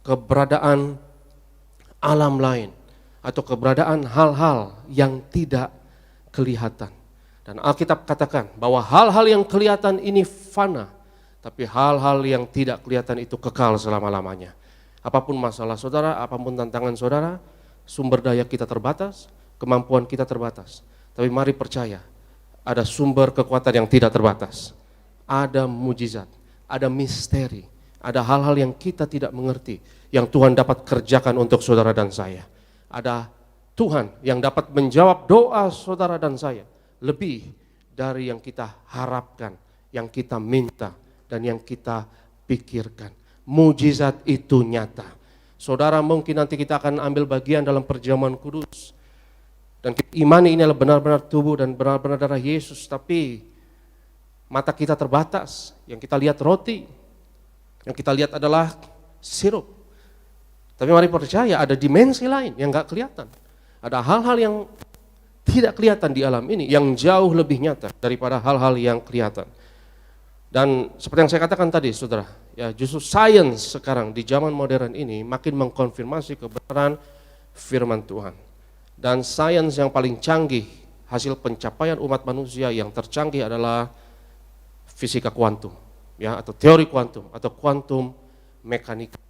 [SPEAKER 3] keberadaan alam lain, atau keberadaan hal-hal yang tidak kelihatan. Dan Alkitab katakan bahwa hal-hal yang kelihatan ini fana, tapi hal-hal yang tidak kelihatan itu kekal selama-lamanya. Apapun masalah saudara, apapun tantangan saudara, sumber daya kita terbatas, kemampuan kita terbatas. Tapi mari percaya, ada sumber kekuatan yang tidak terbatas. Ada mujizat, ada misteri, ada hal-hal yang kita tidak mengerti, yang Tuhan dapat kerjakan untuk saudara dan saya. Ada Tuhan yang dapat menjawab doa saudara dan saya lebih dari yang kita harapkan, yang kita minta, dan yang kita pikirkan. Mujizat itu nyata. Saudara, mungkin nanti kita akan ambil bagian dalam perjamuan kudus, dan kita imani ini adalah benar-benar tubuh dan benar-benar darah Yesus, tapi mata kita terbatas. Yang kita lihat roti, yang kita lihat adalah sirup. Tapi mari percaya, ada dimensi lain yang gak kelihatan. Ada hal-hal yang tidak kelihatan di alam ini yang jauh lebih nyata daripada hal-hal yang kelihatan. Dan seperti yang saya katakan tadi, saudara, ya, justru sains sekarang di zaman modern ini makin mengkonfirmasi kebenaran firman Tuhan. Dan sains yang paling canggih, hasil pencapaian umat manusia yang tercanggih adalah fisika kuantum, ya, atau teori kuantum atau kuantum mekanika,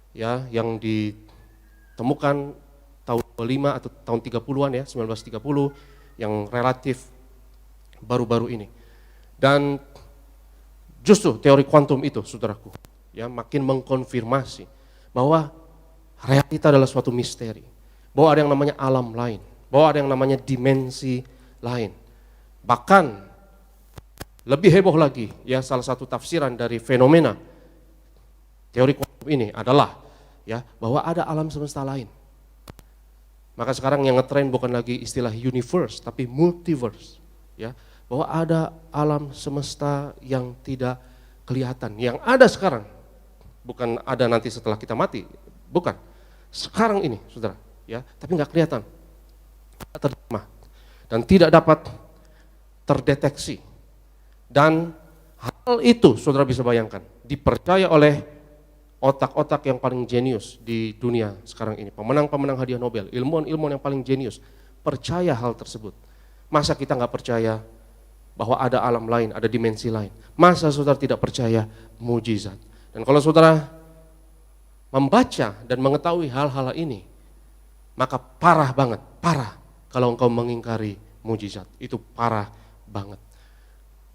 [SPEAKER 3] ya, yang ditemukan tahun 25 atau tahun 30-an, ya, 1930, yang relatif baru-baru ini. Dan justru teori kuantum itu, saudaraku, ya, makin mengkonfirmasi bahwa realita adalah suatu misteri, bahwa ada yang namanya alam lain, bahwa ada yang namanya dimensi lain. Bahkan lebih heboh lagi, ya, salah satu tafsiran dari fenomena teori kuantum ini adalah, ya, bahwa ada alam semesta lain. Maka sekarang yang ngetren bukan lagi istilah universe, tapi multiverse, ya, bahwa ada alam semesta yang tidak kelihatan, yang ada sekarang, bukan ada nanti setelah kita mati, bukan, sekarang ini, saudara, ya, tapi nggak kelihatan, tidak terjemah, dan tidak dapat terdeteksi. Dan hal itu, saudara bisa bayangkan, dipercaya oleh otak-otak yang paling jenius di dunia sekarang ini, pemenang-pemenang hadiah Nobel, ilmuwan-ilmuwan yang paling jenius, percaya hal tersebut. Masa kita nggak percaya bahwa ada alam lain, ada dimensi lain? Masa saudara tidak percaya mujizat? Dan kalau saudara membaca dan mengetahui hal-hal ini, maka parah banget, parah kalau engkau mengingkari mujizat. Itu parah banget.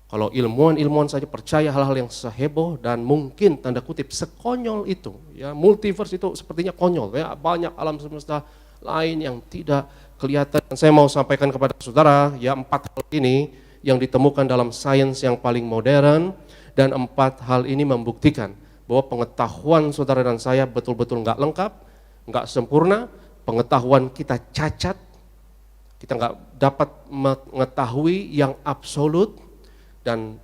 [SPEAKER 3] Kalau ilmuwan-ilmuwan saja percaya hal-hal yang seheboh dan mungkin tanda kutip sekonyol itu, ya, multiverse itu sepertinya konyol, ya, banyak alam semesta lain yang tidak kelihatan. Dan saya mau sampaikan kepada saudara, ya, 4 hal ini yang ditemukan dalam sains yang paling modern, dan 4 hal ini membuktikan bahwa pengetahuan saudara dan saya betul-betul nggak lengkap, nggak sempurna, pengetahuan kita cacat, kita nggak dapat mengetahui yang absolut, dan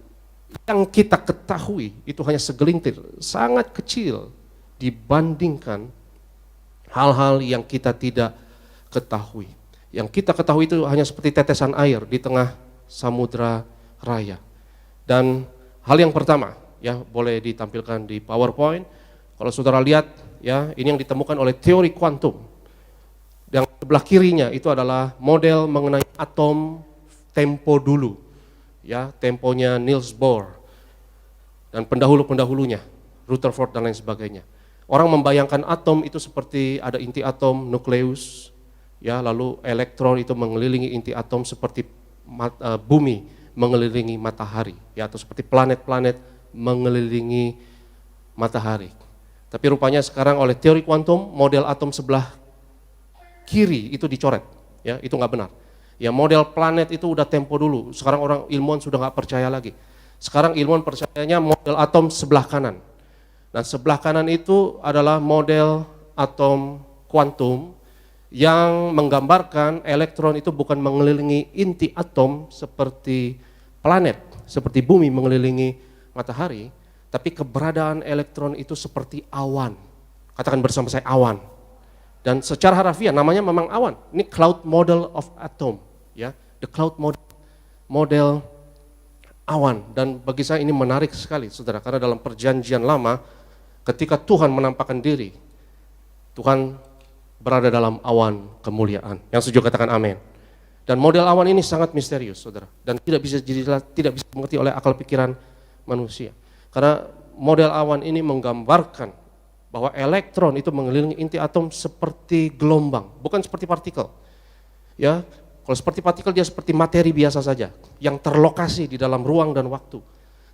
[SPEAKER 3] yang kita ketahui itu hanya segelintir, sangat kecil dibandingkan hal-hal yang kita tidak ketahui. Yang kita ketahui itu hanya seperti tetesan air di tengah samudra raya. Dan hal yang pertama, ya, boleh ditampilkan di PowerPoint. Kalau saudara lihat, ya, ini yang ditemukan oleh teori kuantum. Yang sebelah kirinya itu adalah model mengenai atom tempo dulu, ya, temponya Niels Bohr dan pendahulu-pendahulunya, Rutherford dan lain sebagainya. Orang membayangkan atom itu seperti ada inti atom, nukleus, ya, lalu elektron itu mengelilingi inti atom seperti bumi mengelilingi matahari, ya, atau seperti planet-planet mengelilingi matahari. Tapi rupanya sekarang oleh teori kuantum, model atom sebelah kiri itu dicoret, ya, itu nggak benar. Ya, model planet itu udah tempo dulu, sekarang orang ilmuwan sudah nggak percaya lagi. Sekarang ilmuwan percayanya model atom sebelah kanan. Nah, sebelah kanan itu adalah model atom kuantum yang menggambarkan elektron itu bukan mengelilingi inti atom seperti planet, seperti bumi mengelilingi matahari, tapi keberadaan elektron itu seperti awan. Katakan bersama saya, awan. Dan secara harafiah namanya memang awan. Ini cloud model of atom, ya, the cloud model awan. Dan bagi saya ini menarik sekali, saudara, karena dalam perjanjian lama, ketika Tuhan menampakkan diri, Tuhan berada dalam awan kemuliaan. Yang setuju katakan amin. Dan model awan ini sangat misterius, saudara, dan tidak bisa dimengerti oleh akal pikiran manusia. Karena model awan ini menggambarkan bahwa elektron itu mengelilingi inti atom seperti gelombang, bukan seperti partikel. Ya, kalau seperti partikel dia seperti materi biasa saja yang terlokasi di dalam ruang dan waktu.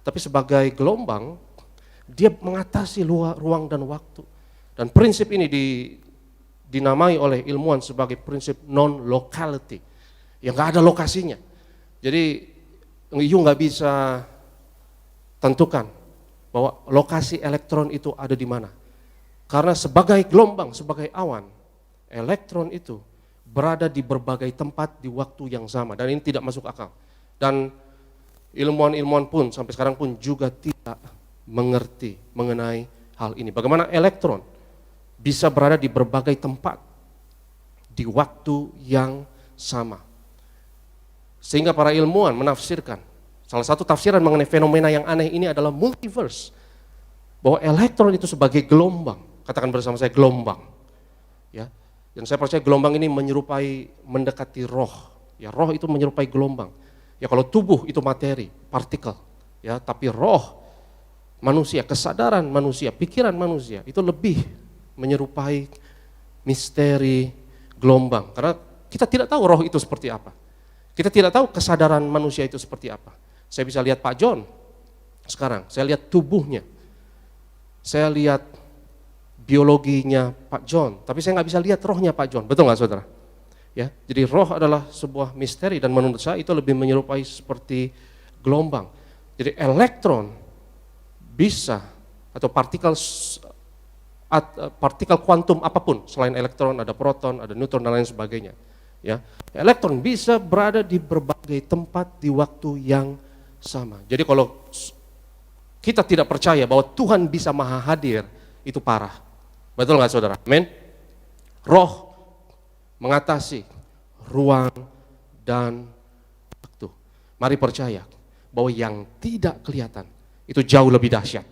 [SPEAKER 3] Tapi sebagai gelombang dia mengatasi ruang dan waktu. Dan prinsip ini dinamai oleh ilmuwan sebagai prinsip non-locality, yang nggak ada lokasinya. Jadi you nggak bisa tentukan bahwa lokasi elektron itu ada di mana. Karena sebagai gelombang, sebagai awan, elektron itu berada di berbagai tempat di waktu yang sama, dan ini tidak masuk akal. Dan ilmuwan-ilmuwan pun sampai sekarang pun juga tidak mengerti mengenai hal ini. Bagaimana elektron bisa berada di berbagai tempat di waktu yang sama. Sehingga para ilmuwan menafsirkan, salah satu tafsiran mengenai fenomena yang aneh ini adalah multiverse. Bahwa elektron itu sebagai gelombang, katakan bersama saya, gelombang. Ya. Dan saya percaya gelombang ini menyerupai, mendekati roh. Ya, roh itu menyerupai gelombang. Ya, kalau tubuh itu materi, partikel. Ya, tapi roh manusia, kesadaran manusia, pikiran manusia itu lebih menyerupai misteri gelombang. Karena kita tidak tahu roh itu seperti apa. Kita tidak tahu kesadaran manusia itu seperti apa. Saya bisa lihat Pak John sekarang, saya lihat tubuhnya. Saya lihat biologinya Pak John, tapi saya nggak bisa lihat rohnya Pak John, betul nggak saudara? Ya, jadi roh adalah sebuah misteri dan menurut saya itu lebih menyerupai seperti gelombang. Jadi elektron bisa atau partikel kuantum apapun selain elektron, ada proton, ada neutron dan lain sebagainya. Ya, elektron bisa berada di berbagai tempat di waktu yang sama. Jadi kalau kita tidak percaya bahwa Tuhan bisa maha hadir, itu parah. Betul nggak saudara? Amin? Roh mengatasi ruang dan waktu. Mari percaya bahwa yang tidak kelihatan itu jauh lebih dahsyat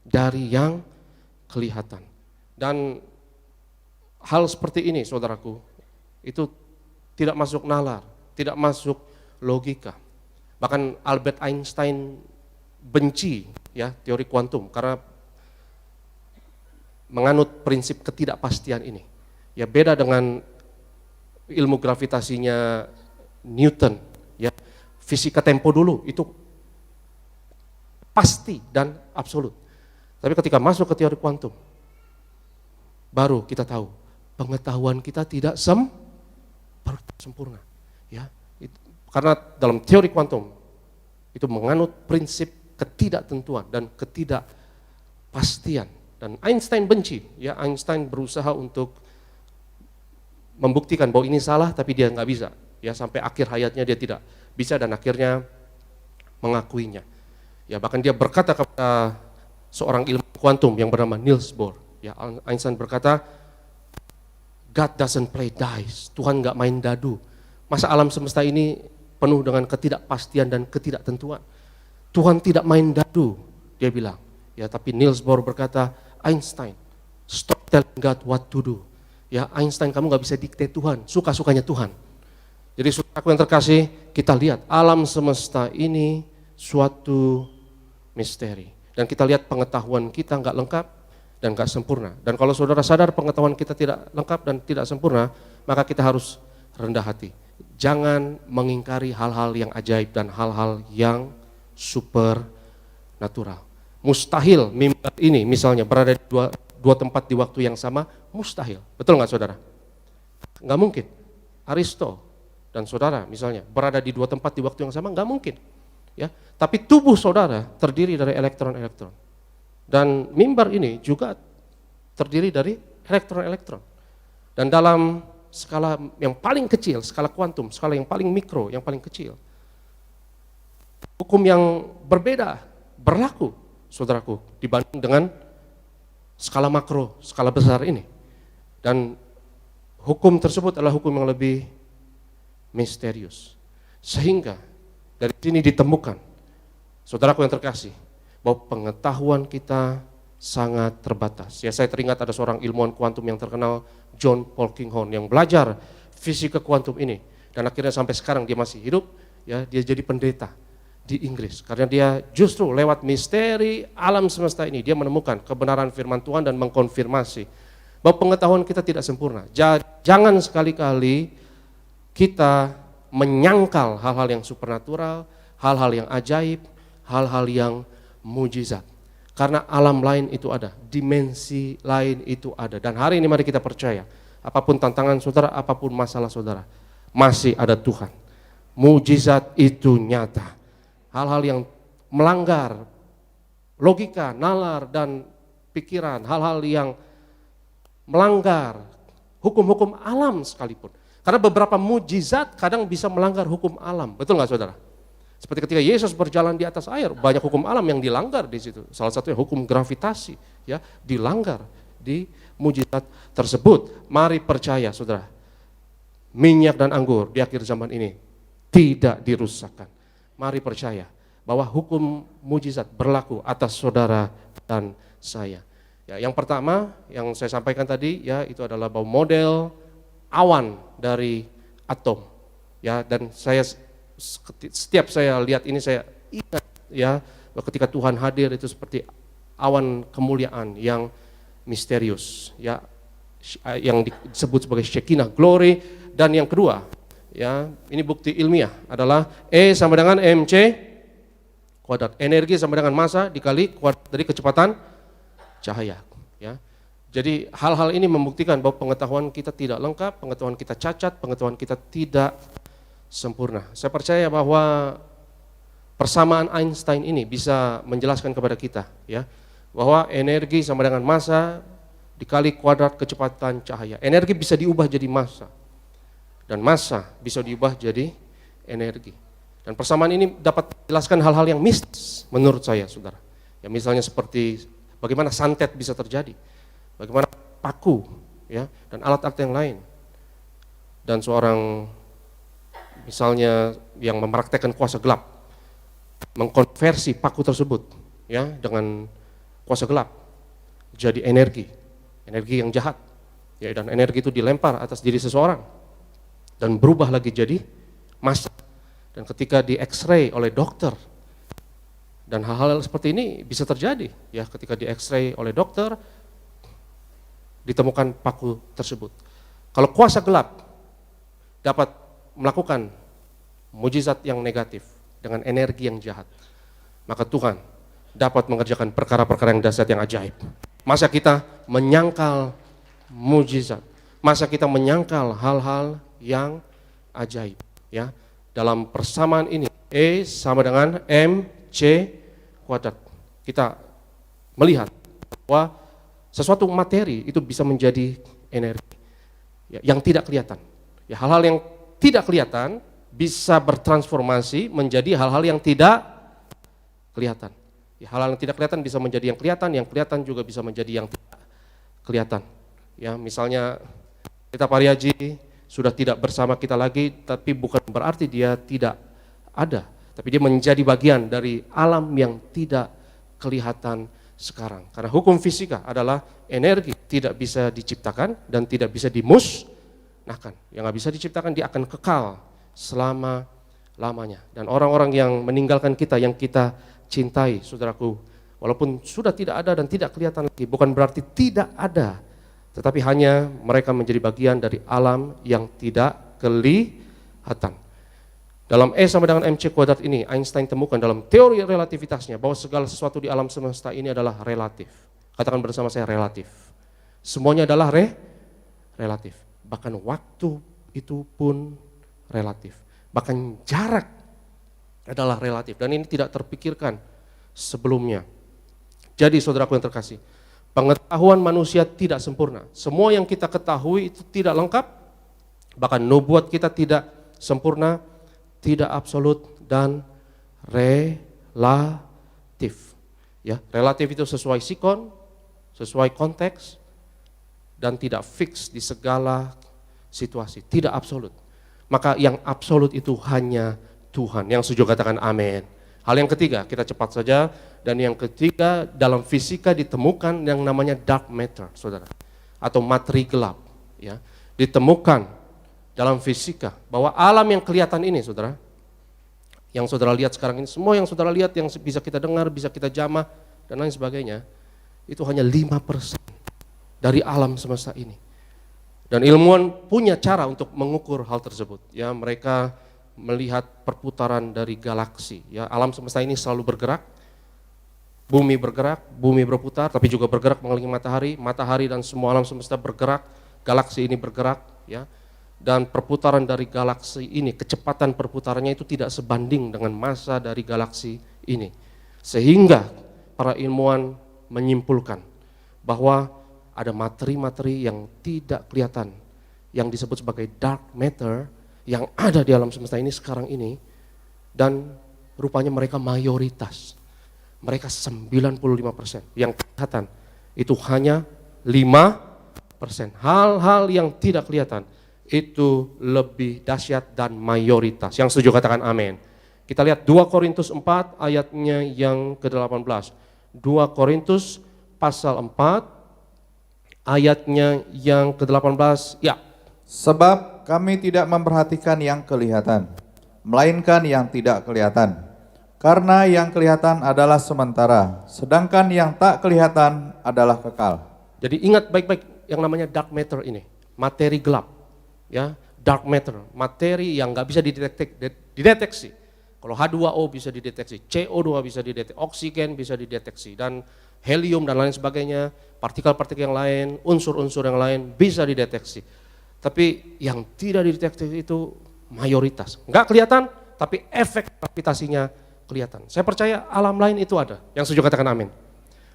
[SPEAKER 3] dari yang kelihatan. Dan hal seperti ini, saudaraku, itu tidak masuk nalar, tidak masuk logika. Bahkan Albert Einstein benci ya teori kuantum karena menganut prinsip ketidakpastian ini. Ya beda dengan ilmu gravitasinya Newton, ya. Fisika tempo dulu itu pasti dan absolut. Tapi ketika masuk ke teori kuantum, baru kita tahu pengetahuan kita tidak sempurna. Ya, karena dalam teori kuantum itu menganut prinsip ketidaktentuan dan ketidakpastian. Dan Einstein benci, ya Einstein berusaha untuk membuktikan bahwa ini salah, tapi dia nggak bisa. Ya sampai akhir hayatnya dia tidak bisa dan akhirnya mengakuinya. Ya bahkan dia berkata kepada seorang ilmuwan kuantum yang bernama Niels Bohr. Ya Einstein berkata, God doesn't play dice. Tuhan nggak main dadu. Masa alam semesta ini penuh dengan ketidakpastian dan ketidaktentuan. Tuhan tidak main dadu, dia bilang. Ya tapi Niels Bohr berkata, Einstein, stop telling God what to do. Ya Einstein, kamu nggak bisa dikte Tuhan, suka-sukanya Tuhan. Jadi saudaraku yang terkasih, kita lihat alam semesta ini suatu misteri. Dan kita lihat pengetahuan kita nggak lengkap dan nggak sempurna. Dan kalau saudara sadar pengetahuan kita tidak lengkap dan tidak sempurna, maka kita harus rendah hati. Jangan mengingkari hal-hal yang ajaib dan hal-hal yang supernatural. Mustahil mimbar ini misalnya berada di dua tempat di waktu yang sama, mustahil. Betul nggak saudara? Nggak mungkin. Aristo dan saudara misalnya berada di dua tempat di waktu yang sama, nggak mungkin. Ya, tapi tubuh saudara terdiri dari elektron-elektron. Dan mimbar ini juga terdiri dari elektron-elektron. Dan dalam skala yang paling kecil, skala kuantum, skala yang paling mikro, yang paling kecil, hukum yang berbeda berlaku, saudaraku, dibanding dengan skala makro, skala besar ini. Dan hukum tersebut adalah hukum yang lebih misterius. Sehingga dari sini ditemukan, saudaraku yang terkasih, bahwa pengetahuan kita sangat terbatas. Ya saya teringat ada seorang ilmuwan kuantum yang terkenal, John Polkinghorne, yang belajar fisika kuantum ini. Dan akhirnya sampai sekarang dia masih hidup, ya dia jadi pendeta di Inggris. Karena dia justru lewat misteri alam semesta ini, dia menemukan kebenaran firman Tuhan dan mengkonfirmasi bahwa pengetahuan kita tidak sempurna. Jangan sekali-kali kita menyangkal hal-hal yang supernatural, hal-hal yang ajaib, hal-hal yang mujizat. Karena alam lain itu ada, dimensi lain itu ada. Dan hari ini mari kita percaya, apapun tantangan saudara, apapun masalah saudara, masih ada Tuhan. Mujizat itu nyata. Hal-hal yang melanggar logika, nalar, dan pikiran, hal-hal yang melanggar hukum-hukum alam sekalipun. Karena beberapa mujizat kadang bisa melanggar hukum alam, betul nggak saudara? Seperti ketika Yesus berjalan di atas air, banyak hukum alam yang dilanggar di situ. Salah satunya hukum gravitasi, ya, dilanggar di mujizat tersebut. Mari percaya, saudara, minyak dan anggur di akhir zaman ini tidak dirusakkan. Mari percaya bahwa hukum mujizat berlaku atas saudara dan saya. Ya, yang pertama yang saya sampaikan tadi, ya, itu adalah bahwa model awan dari atom. Ya, dan setiap saya lihat ini saya ingat, ya, ketika Tuhan hadir itu seperti awan kemuliaan yang misterius, ya, yang disebut sebagai Shekinah glory. Dan yang kedua, ya, ini bukti ilmiah adalah E sama dengan mc kuadrat, energi sama dengan massa dikali kuadrat dari kecepatan cahaya, ya. Jadi hal-hal ini membuktikan bahwa pengetahuan kita tidak lengkap, pengetahuan kita cacat, pengetahuan kita tidak sempurna. Saya percaya bahwa persamaan Einstein ini bisa menjelaskan kepada kita, ya, bahwa energi sama dengan massa dikali kuadrat kecepatan cahaya. Energi bisa diubah jadi massa, dan massa bisa diubah jadi energi. Dan persamaan ini dapat menjelaskan hal-hal yang mistis menurut saya, saudara. Ya, misalnya seperti bagaimana santet bisa terjadi, bagaimana paku, ya, dan alat-alat yang lain. Dan seorang misalnya yang mempraktekkan kuasa gelap mengkonversi paku tersebut ya dengan kuasa gelap jadi energi yang jahat ya, dan energi itu dilempar atas diri seseorang dan berubah lagi jadi massa. Dan ketika di X-ray oleh dokter, dan hal-hal seperti ini bisa terjadi ya, ketika di X-ray oleh dokter ditemukan paku tersebut. Kalau kuasa gelap dapat melakukan mujizat yang negatif dengan energi yang jahat, maka Tuhan dapat mengerjakan perkara-perkara yang dahsyat yang ajaib. Masa kita menyangkal mujizat, masa kita menyangkal hal-hal yang ajaib ya. Dalam persamaan ini E sama dengan MC kuadrat, kita melihat bahwa sesuatu materi itu bisa menjadi energi ya, yang tidak kelihatan ya. Hal-hal yang tidak kelihatan bisa bertransformasi menjadi hal-hal yang tidak kelihatan ya. Hal-hal yang tidak kelihatan bisa menjadi yang kelihatan juga bisa menjadi yang tidak kelihatan ya. Misalnya kita Pak Haji sudah tidak bersama kita lagi, tapi bukan berarti dia tidak ada, tapi dia menjadi bagian dari alam yang tidak kelihatan sekarang. Karena hukum fisika adalah energi tidak bisa diciptakan dan tidak bisa dimusnahkan. Yang nggak bisa diciptakan dia akan kekal selama-lamanya. Dan orang-orang yang meninggalkan kita, yang kita cintai, saudaraku, walaupun sudah tidak ada dan tidak kelihatan lagi, bukan berarti tidak ada, tetapi hanya mereka menjadi bagian dari alam yang tidak kelihatan. Dalam E sama dengan MC kuadrat ini, Einstein temukan dalam teori relativitasnya bahwa segala sesuatu di alam semesta ini adalah relatif. Katakan bersama saya, relatif. Semuanya adalah relatif. Bahkan waktu itu pun relatif. Bahkan jarak adalah relatif. Dan ini tidak terpikirkan sebelumnya. Jadi saudaraku yang terkasih, pengetahuan manusia tidak sempurna. Semua yang kita ketahui itu tidak lengkap, bahkan nubuat kita tidak sempurna, tidak absolut dan relatif. Ya, relatif itu sesuai sikon, sesuai konteks, dan tidak fix di segala situasi, tidak absolut. Maka yang absolut itu hanya Tuhan. Yang setuju katakan amin. Hal yang ketiga, kita cepat saja. Dan yang ketiga, dalam fisika ditemukan yang namanya dark matter, saudara, atau materi gelap. Ya, ditemukan dalam fisika bahwa alam yang kelihatan ini, saudara, yang saudara lihat sekarang ini, semua yang saudara lihat, yang bisa kita dengar, bisa kita jamah, dan lain sebagainya, itu hanya 5% dari alam semesta ini. Dan ilmuwan punya cara untuk mengukur hal tersebut. Ya, mereka melihat perputaran dari galaksi. Ya, alam semesta ini selalu bergerak. Bumi bergerak, bumi berputar, tapi juga bergerak mengelilingi matahari. Matahari dan semua alam semesta bergerak, galaksi ini bergerak, ya. Dan perputaran dari galaksi ini, kecepatan perputarannya itu tidak sebanding dengan massa dari galaksi ini. Sehingga para ilmuwan menyimpulkan bahwa ada materi-materi yang tidak kelihatan, yang disebut sebagai dark matter, yang ada di alam semesta ini sekarang ini, dan rupanya mereka mayoritas. Mereka 95%, yang kelihatan itu hanya 5%. Hal-hal yang tidak kelihatan itu lebih dahsyat dan mayoritas. Yang setuju katakan amin. Kita lihat 2 Korintus 4 ayatnya yang ke-18. 2 Korintus pasal 4 ayatnya yang ke-18. Ya.
[SPEAKER 4] Sebab kami tidak memperhatikan yang kelihatan, melainkan yang tidak kelihatan. Karena yang kelihatan adalah sementara, sedangkan yang tak kelihatan adalah kekal.
[SPEAKER 3] Jadi ingat baik-baik yang namanya dark matter ini, materi gelap, ya, dark matter, materi yang nggak bisa dideteksi. Kalau H2O bisa dideteksi, CO2 bisa dideteksi, oksigen bisa dideteksi, dan helium dan lain sebagainya, partikel-partikel yang lain, unsur-unsur yang lain bisa dideteksi. Tapi yang tidak dideteksi itu mayoritas, nggak kelihatan, tapi efek gravitasinya kelihatan. Saya percaya alam lain itu ada. Yang setuju katakan amin.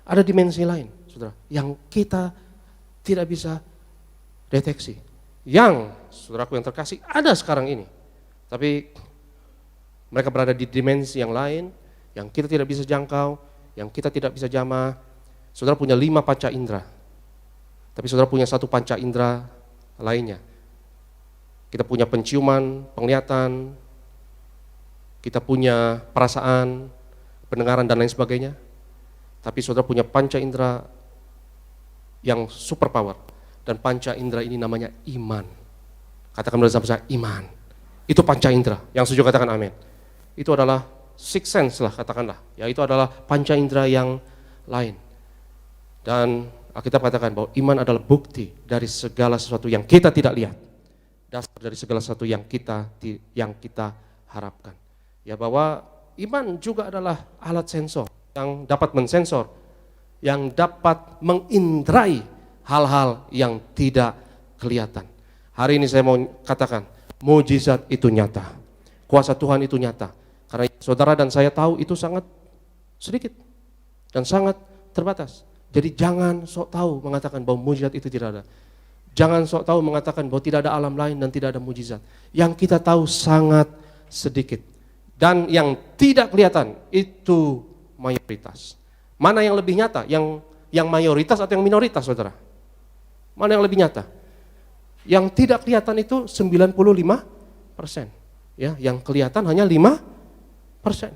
[SPEAKER 3] Ada dimensi lain, saudara, yang kita tidak bisa deteksi. Yang, saudaraku yang terkasih, ada sekarang ini. Tapi mereka berada di dimensi yang lain, yang kita tidak bisa jangkau, yang kita tidak bisa jamah. Saudara punya 5 panca indera. Tapi saudara punya satu panca indera lainnya. Kita punya penciuman, penglihatan, kita punya perasaan, pendengaran dan lain sebagainya. Tapi saudara punya panca indera yang super power. Dan panca indera ini namanya iman. Katakan bersama saya, iman. Itu panca indera. Yang setuju katakan amin. Itu adalah sixth sense lah katakanlah. Ya, itu adalah panca indera yang lain. Dan Alkitab katakan bahwa iman adalah bukti dari segala sesuatu yang kita tidak lihat. Dasar dari segala sesuatu yang kita harapkan. Ya, bahwa iman juga adalah alat sensor yang dapat mensensor, yang dapat mengindrai hal-hal yang tidak kelihatan. Hari ini saya mau katakan, mujizat itu nyata. Kuasa Tuhan itu nyata. Karena saudara dan saya tahu itu sangat sedikit dan sangat terbatas. Jadi jangan sok tahu mengatakan bahwa mujizat itu tidak ada. Jangan sok tahu mengatakan bahwa tidak ada alam lain dan tidak ada mujizat. Yang kita tahu sangat sedikit. Dan yang tidak kelihatan itu mayoritas. Mana yang lebih nyata? Yang mayoritas atau yang minoritas, saudara? Mana yang lebih nyata? Yang tidak kelihatan itu 95%. Ya, yang kelihatan hanya 5%.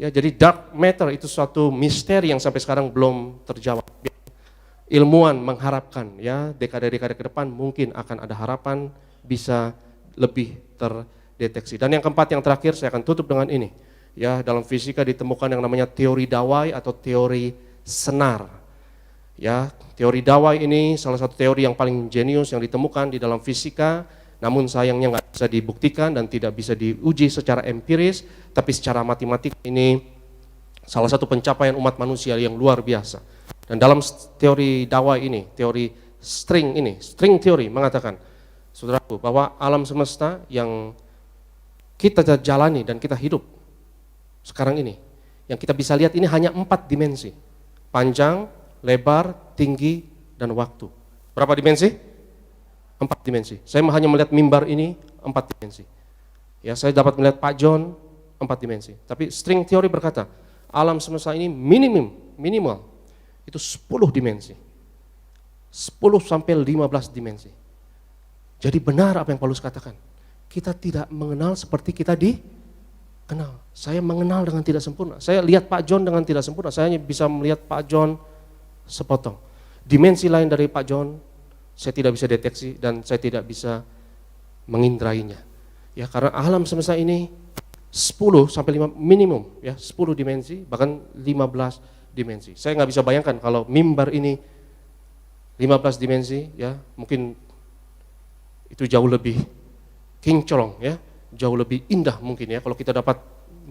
[SPEAKER 3] Ya, jadi dark matter itu suatu misteri yang sampai sekarang belum terjawab. Ilmuwan mengharapkan ya dekade-dekade ke depan mungkin akan ada harapan bisa lebih terdeteksi. Dan yang keempat, yang terakhir saya akan tutup dengan ini. Ya, dalam fisika ditemukan yang namanya teori Dawai atau teori senar. Ya, teori Dawai ini salah satu teori yang paling jenius yang ditemukan di dalam fisika, namun sayangnya nggak bisa dibuktikan dan tidak bisa diuji secara empiris, tapi secara matematik ini salah satu pencapaian umat manusia yang luar biasa. Dan dalam teori Dawai ini, teori string teori mengatakan, saudaraku, bahwa alam semesta yang kita jalani dan kita hidup sekarang ini, yang kita bisa lihat ini hanya 4 dimensi, panjang, lebar, tinggi, dan waktu. Berapa dimensi? 4 dimensi. Saya hanya melihat mimbar ini 4 dimensi. Ya, saya dapat melihat Pak John 4 dimensi. Tapi string teori berkata, alam semesta ini minimal itu 10 dimensi. 10 sampai 15 dimensi. Jadi benar apa yang Paulus katakan. Kita tidak mengenal seperti kita dikenal. Saya mengenal dengan tidak sempurna. Saya lihat Pak John dengan tidak sempurna. Saya hanya bisa melihat Pak John sepotong. Dimensi lain dari Pak John saya tidak bisa deteksi dan saya tidak bisa mengindrainya. Ya, karena alam semesta ini 10 sampai 5 minimum ya, 10 dimensi bahkan 15 dimensi. Saya nggak bisa bayangkan kalau mimbar ini 15 dimensi ya, mungkin itu jauh lebih kinclong ya, jauh lebih indah mungkin ya kalau kita dapat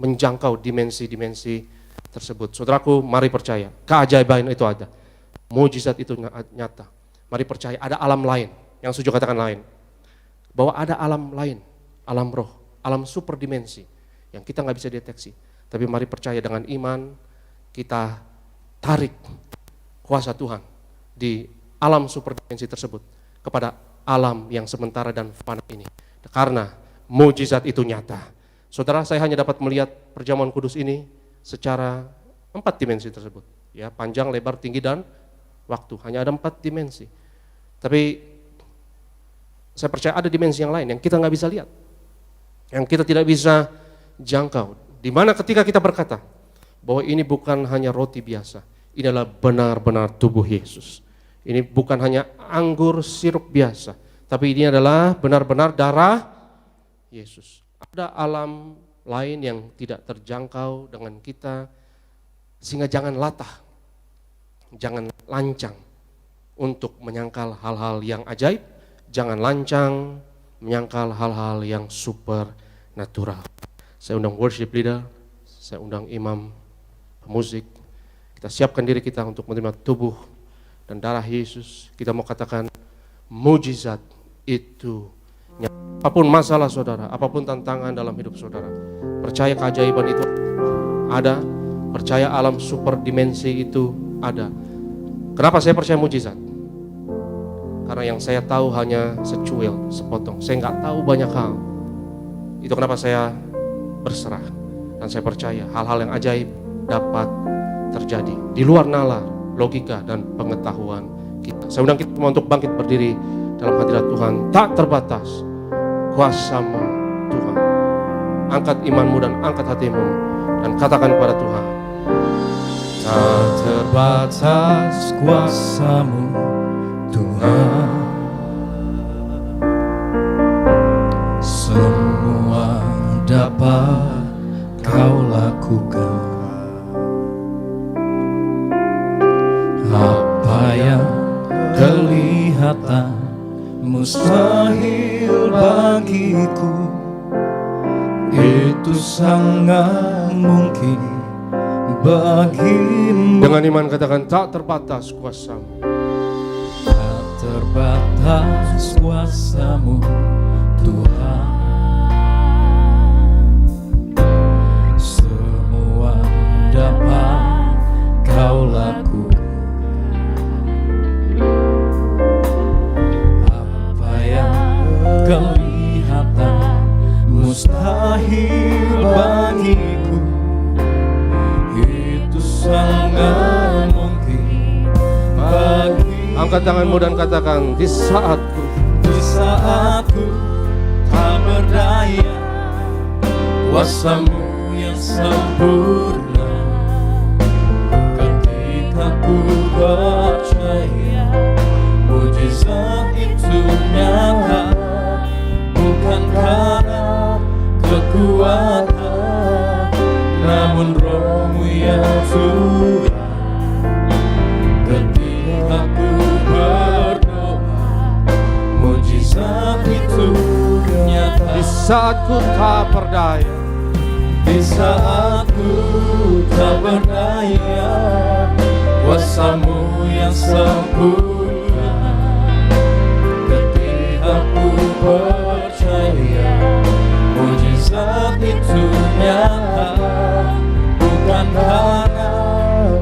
[SPEAKER 3] menjangkau dimensi-dimensi tersebut. Saudaraku, mari percaya, keajaiban itu ada. Mujizat itu nyata. Mari percaya ada alam lain, yang setuju katakan lain. Bahwa ada alam lain, alam roh, alam super dimensi yang kita nggak bisa deteksi. Tapi mari percaya dengan iman, kita tarik kuasa Tuhan di alam super dimensi tersebut kepada alam yang sementara dan fana ini. Karena mujizat itu nyata. Saudara, saya hanya dapat melihat perjamuan kudus ini secara 4 dimensi tersebut. Ya, panjang, lebar, tinggi, dan waktu. Hanya ada 4 dimensi. Tapi saya percaya ada dimensi yang lain yang kita nggak bisa lihat, yang kita tidak bisa jangkau. Di mana ketika kita berkata bahwa ini bukan hanya roti biasa, ini adalah benar-benar tubuh Yesus. Ini bukan hanya anggur sirup biasa, tapi ini adalah benar-benar darah Yesus. Ada alam lain yang tidak terjangkau dengan kita, sehingga jangan latah, jangan lancang untuk menyangkal hal-hal yang ajaib, jangan lancang menyangkal hal-hal yang supernatural. Saya undang worship leader, saya undang imam, pemusik, kita siapkan diri kita untuk menerima tubuh dan darah Yesus. Kita mau katakan mujizat itu nyata. Apapun masalah saudara, apapun tantangan dalam hidup saudara, percaya keajaiban itu ada, percaya alam super dimensi itu ada. Kenapa saya percaya mujizat? Karena yang saya tahu hanya secuil, sepotong. Saya nggak tahu banyak hal. Itu kenapa saya berserah. Dan saya percaya hal-hal yang ajaib dapat terjadi di luar nalar, logika, dan pengetahuan kita. kita. Saya undang kita semua untuk bangkit berdiri dalam hadirat Tuhan. Tak terbatas kuasa-Mu Tuhan. Angkat imanmu dan angkat hatimu dan katakan kepada Tuhan,
[SPEAKER 1] Tak terbatas kuasa-Mu Tuhan. Semua dapat Kau lakukan. Apa yang kelihatan mustahil bagiku, itu sangat mungkin bagimu.
[SPEAKER 3] dengan iman katakan, tak terbatas kuasa-Mu.
[SPEAKER 1] Tak terbatas kuasa-Mu Tuhan. Semua dapat Kau lakukan. Apa yang kelihatan mustahil bagiku, itu sangat mungkin bagimu.
[SPEAKER 3] Angkat tanganmu dan katakan, di saatku
[SPEAKER 1] Di saatku tak berdaya, kuasa-Mu yang sempurna. Ketika ku percaya mujizat itu nyata, bukan karena kekuatan, namun Roh-Mu yang turun. Ketika ku berdoa, mujizat itu nyata.
[SPEAKER 3] di saatku tak berdaya,
[SPEAKER 1] Di saat ku tak berdaya, kuasa-Mu yang sempurna. Ketika ku percaya mujizat itu nyata, bukan karena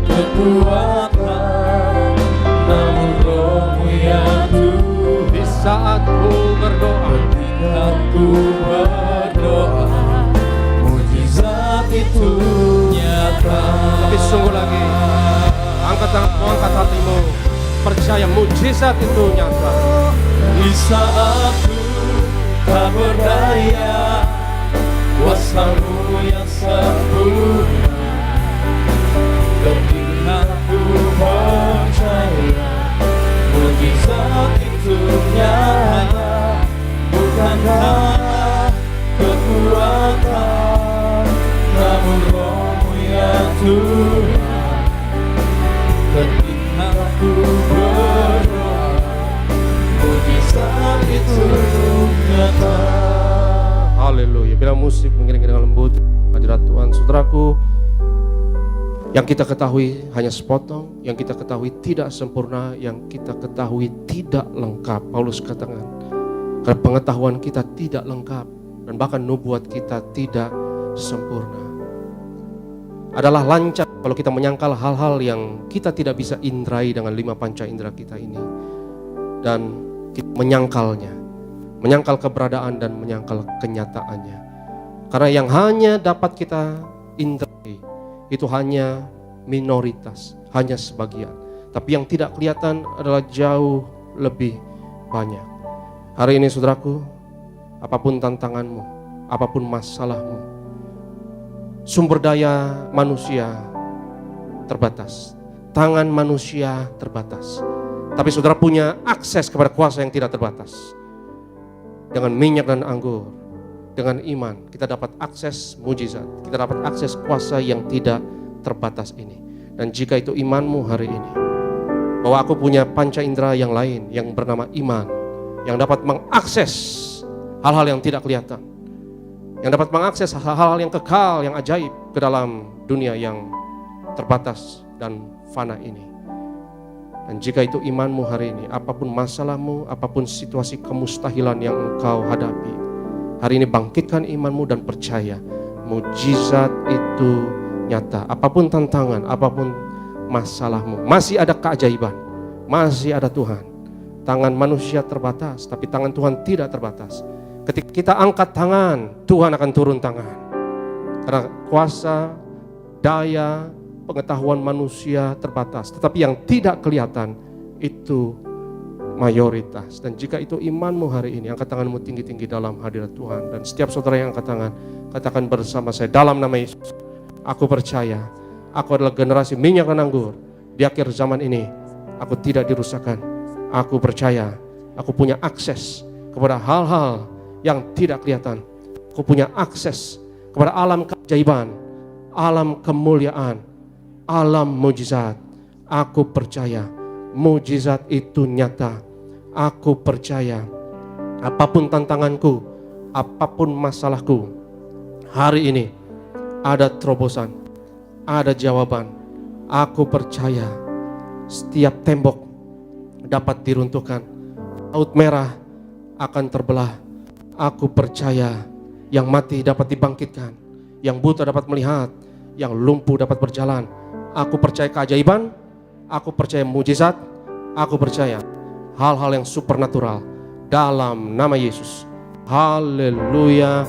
[SPEAKER 1] kekuatan, namun Roh-Mu yang turun.
[SPEAKER 3] di saatku berdoa,
[SPEAKER 1] Ketika ku berdoa, mujizat itu nyata.
[SPEAKER 3] tapi sungguh lagi, angkat tanganmu, angkat hatimu, percaya mujizat itu nyata.
[SPEAKER 1] Di saat ku tak berdaya, kuasa-Mu yang sempurna. Ketika ku percaya mujizat itu nyata, bukan karena kekuatan, namun Roh-Mu yang turun. Ketika ku berdoa, mujizat itu nyata.
[SPEAKER 3] Haleluya. Bila musik mengiringi dengan lembut hadirat Tuhan, saudaraku, yang kita ketahui hanya sepotong, yang kita ketahui tidak sempurna, yang kita ketahui tidak lengkap. Paulus katakan, karena pengetahuan kita tidak lengkap dan bahkan nubuat kita tidak sempurna. Adalah lancar kalau kita menyangkal hal-hal yang kita tidak bisa indrai dengan 5 panca indera kita ini, dan kita menyangkalnya, menyangkal keberadaan dan menyangkal kenyataannya. Karena yang hanya dapat kita indrai itu hanya minoritas, hanya sebagian. Tapi yang tidak kelihatan adalah jauh lebih banyak. Hari ini saudaraku, apapun tantanganmu, apapun masalahmu, sumber daya manusia terbatas, tangan manusia terbatas. Tapi saudara punya akses kepada kuasa yang tidak terbatas. Dengan minyak dan anggur, dengan iman, kita dapat akses mujizat, kita dapat akses kuasa yang tidak terbatas ini. Dan jika itu imanmu hari ini, bahwa aku punya panca indera yang lain yang bernama iman, yang dapat mengakses hal-hal yang tidak kelihatan, yang dapat mengakses hal-hal yang kekal, yang ajaib ke dalam dunia yang terbatas dan fana ini. Dan jika itu imanmu hari ini, apapun masalahmu, apapun situasi kemustahilan yang engkau hadapi, hari ini bangkitkan imanmu dan percaya mujizat itu nyata. Apapun tantangan, apapun masalahmu, masih ada keajaiban, masih ada Tuhan. Tangan manusia terbatas, tapi tangan Tuhan tidak terbatas. Ketika kita angkat tangan, Tuhan akan turun tangan. Karena kuasa, daya, pengetahuan manusia terbatas, tetapi yang tidak kelihatan itu mayoritas. Dan jika itu imanmu hari ini, angkat tanganmu tinggi-tinggi dalam hadirat Tuhan. Dan setiap saudara yang angkat tangan, katakan bersama saya, dalam nama Yesus, aku percaya, aku adalah generasi minyak dan anggur. Di akhir zaman ini, aku tidak dirusakkan. Aku percaya, aku punya akses kepada hal-hal yang tidak kelihatan. Aku punya akses kepada alam keajaiban, alam kemuliaan, alam mujizat. Aku percaya, mujizat itu nyata. Aku percaya, apapun tantanganku, apapun masalahku, hari ini ada terobosan, ada jawaban. Aku percaya setiap tembok dapat diruntuhkan, laut merah akan terbelah. Aku percaya yang mati dapat dibangkitkan, yang buta dapat melihat, yang lumpuh dapat berjalan. Aku percaya keajaiban, aku percaya mujizat, aku percaya hal-hal yang supernatural dalam nama Yesus. Haleluya,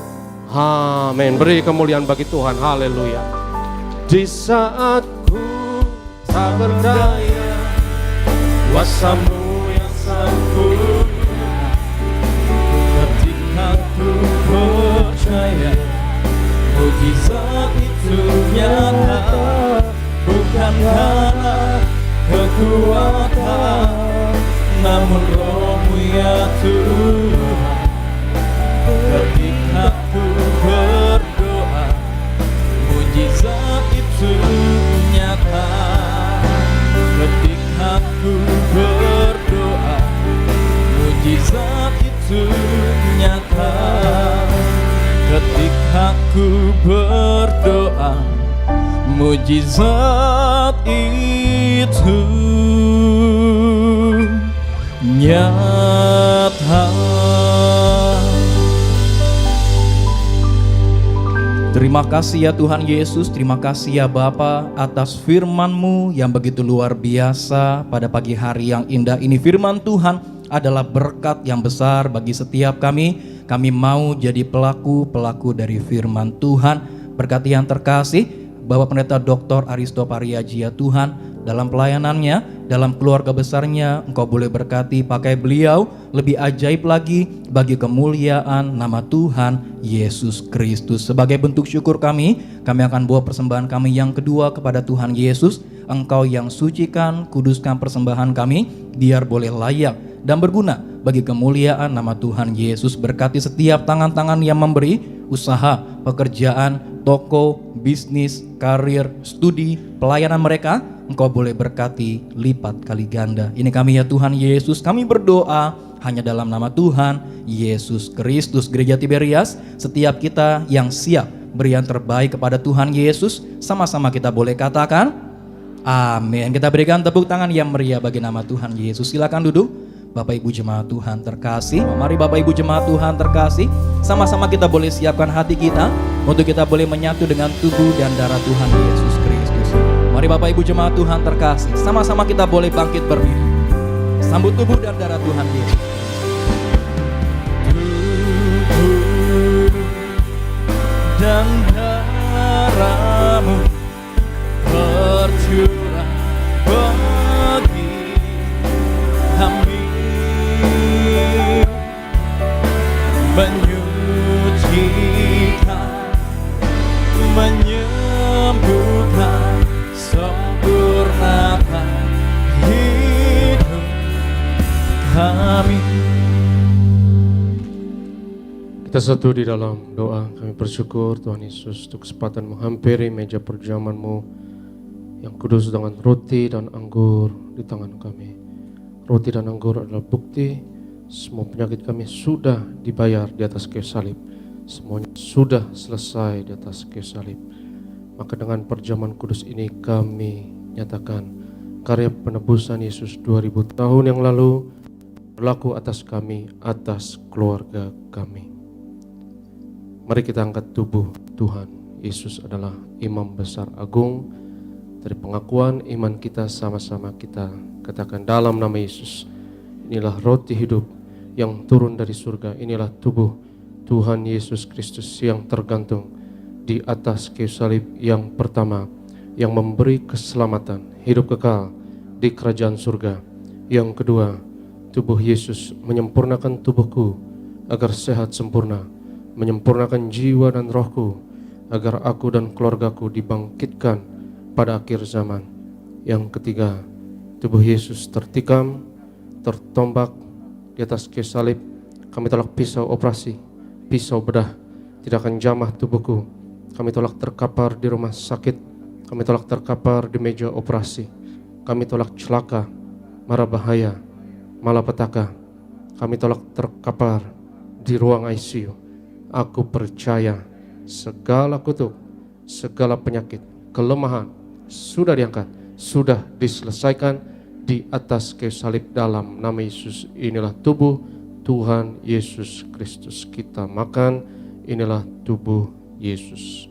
[SPEAKER 3] amin. Beri kemuliaan bagi Tuhan, haleluya. Di saat ku tak berdaya, kuasa-Mu yang sempurna.
[SPEAKER 1] Ketika ku percaya, mujizat itu nyata. Bukan karena kekuatan, namun Roh-Mu ya Tuhan. Ketika ku berdoa, mujizat itu nyata. Ketika ku berdoa, mujizat itu nyata. Ketika ku berdoa, mujizat itu nyata. Terima kasih ya Tuhan Yesus, terima kasih ya Bapa atas firman-Mu yang begitu luar biasa pada pagi hari yang indah ini. Firman Tuhan adalah berkat yang besar bagi setiap kami. Kami mau jadi pelaku-pelaku dari firman Tuhan. Berkati yang terkasih Bapak Pendeta Dr. Aristo Pariaji ya Tuhan, dalam pelayanannya, dalam keluarga besarnya, Engkau boleh berkati, pakai beliau lebih ajaib lagi bagi kemuliaan nama Tuhan Yesus Kristus. Sebagai bentuk syukur kami akan bawa persembahan kami yang kedua kepada Tuhan Yesus. Engkau yang sucikan, kuduskan persembahan kami, biar boleh layak dan berguna bagi kemuliaan nama Tuhan Yesus. Berkati setiap tangan-tangan yang memberi, usaha, pekerjaan, toko, bisnis, karir, studi, pelayanan mereka, Engkau boleh berkati lipat kali ganda. Ini kami ya Tuhan Yesus, kami berdoa hanya dalam nama Tuhan Yesus Kristus. Gereja Tiberias, setiap kita yang siap beri yang terbaik kepada Tuhan Yesus, sama-sama kita boleh katakan amin. Kita berikan tepuk tangan yang meriah bagi nama Tuhan Yesus. Silakan duduk Bapak Ibu Jemaat Tuhan terkasih. Mari Bapak Ibu Jemaat Tuhan terkasih, sama-sama kita boleh siapkan hati kita untuk kita boleh menyatu dengan tubuh dan darah Tuhan Yesus Kristus. Mari Bapak Ibu Jemaat Tuhan terkasih, sama-sama kita boleh bangkit berdiri, sambut tubuh dan darah Tuhan Yesus. Tubuh dan darah-Mu bercurah bagi kami, menyucikan, menyembuhkan, sempurnakan hidup kami.
[SPEAKER 3] Kita satu di dalam doa. Kami bersyukur Tuhan Yesus untuk kesempatan menghampiri meja perjamuan-Mu yang kudus dengan roti dan anggur di tangan kami. Roti dan anggur adalah bukti semua penyakit kami sudah dibayar di atas kayu salib. Semuanya sudah selesai di atas kayu salib. Maka dengan perjamuan kudus ini kami nyatakan karya penebusan Yesus 2000 tahun yang lalu berlaku atas kami, atas keluarga kami. Mari kita angkat tubuh Tuhan. Yesus adalah imam besar agung. Dari pengakuan iman kita, sama-sama kita katakan dalam nama Yesus, inilah roti hidup yang turun dari surga. Inilah tubuh Tuhan Yesus Kristus yang tergantung di atas kayu salib yang pertama, yang memberi keselamatan, hidup kekal di kerajaan surga. Yang kedua, tubuh Yesus menyempurnakan tubuhku agar sehat sempurna, menyempurnakan jiwa dan rohku agar aku dan keluargaku dibangkitkan pada akhir zaman. Yang ketiga, tubuh Yesus tertikam, tertombak di atas kayu salib. Kami tolak pisau operasi, pisau bedah tidak akan jamah tubuhku. Kami tolak terkapar di rumah sakit, kami tolak terkapar di meja operasi, kami tolak celaka, mara bahaya, malapetaka. Kami tolak terkapar di ruang ICU. Aku percaya segala kutuk, segala penyakit, kelemahan sudah diangkat, sudah diselesaikan di atas kayu salib dalam nama Yesus. Inilah tubuh Tuhan Yesus Kristus. Kita makan, inilah tubuh Yesus.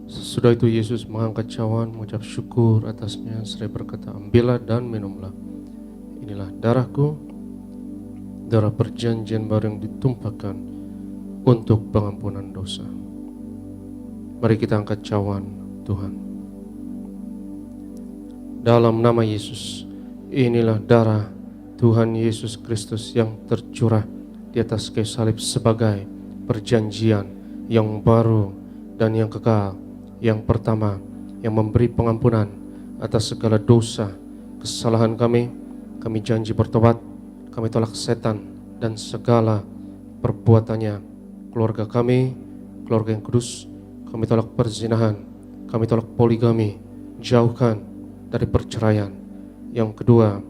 [SPEAKER 3] Sesudah itu Yesus mengangkat cawan, mengucap syukur atasnya, seraya berkata, ambillah dan minumlah. Inilah darahku, darah perjanjian baru yang ditumpahkan untuk pengampunan dosa. Mari kita angkat cawan Tuhan. Dalam nama Yesus, inilah darah Tuhan Yesus Kristus yang tercurah di atas kayu salib sebagai perjanjian yang baru dan yang kekal. Yang pertama, yang memberi pengampunan atas segala dosa, kesalahan kami. Kami janji bertobat, kami tolak setan dan segala perbuatannya. Keluarga kami, keluarga yang kudus, kami tolak perzinahan, kami tolak poligami, jauhkan dari perceraian. Yang kedua,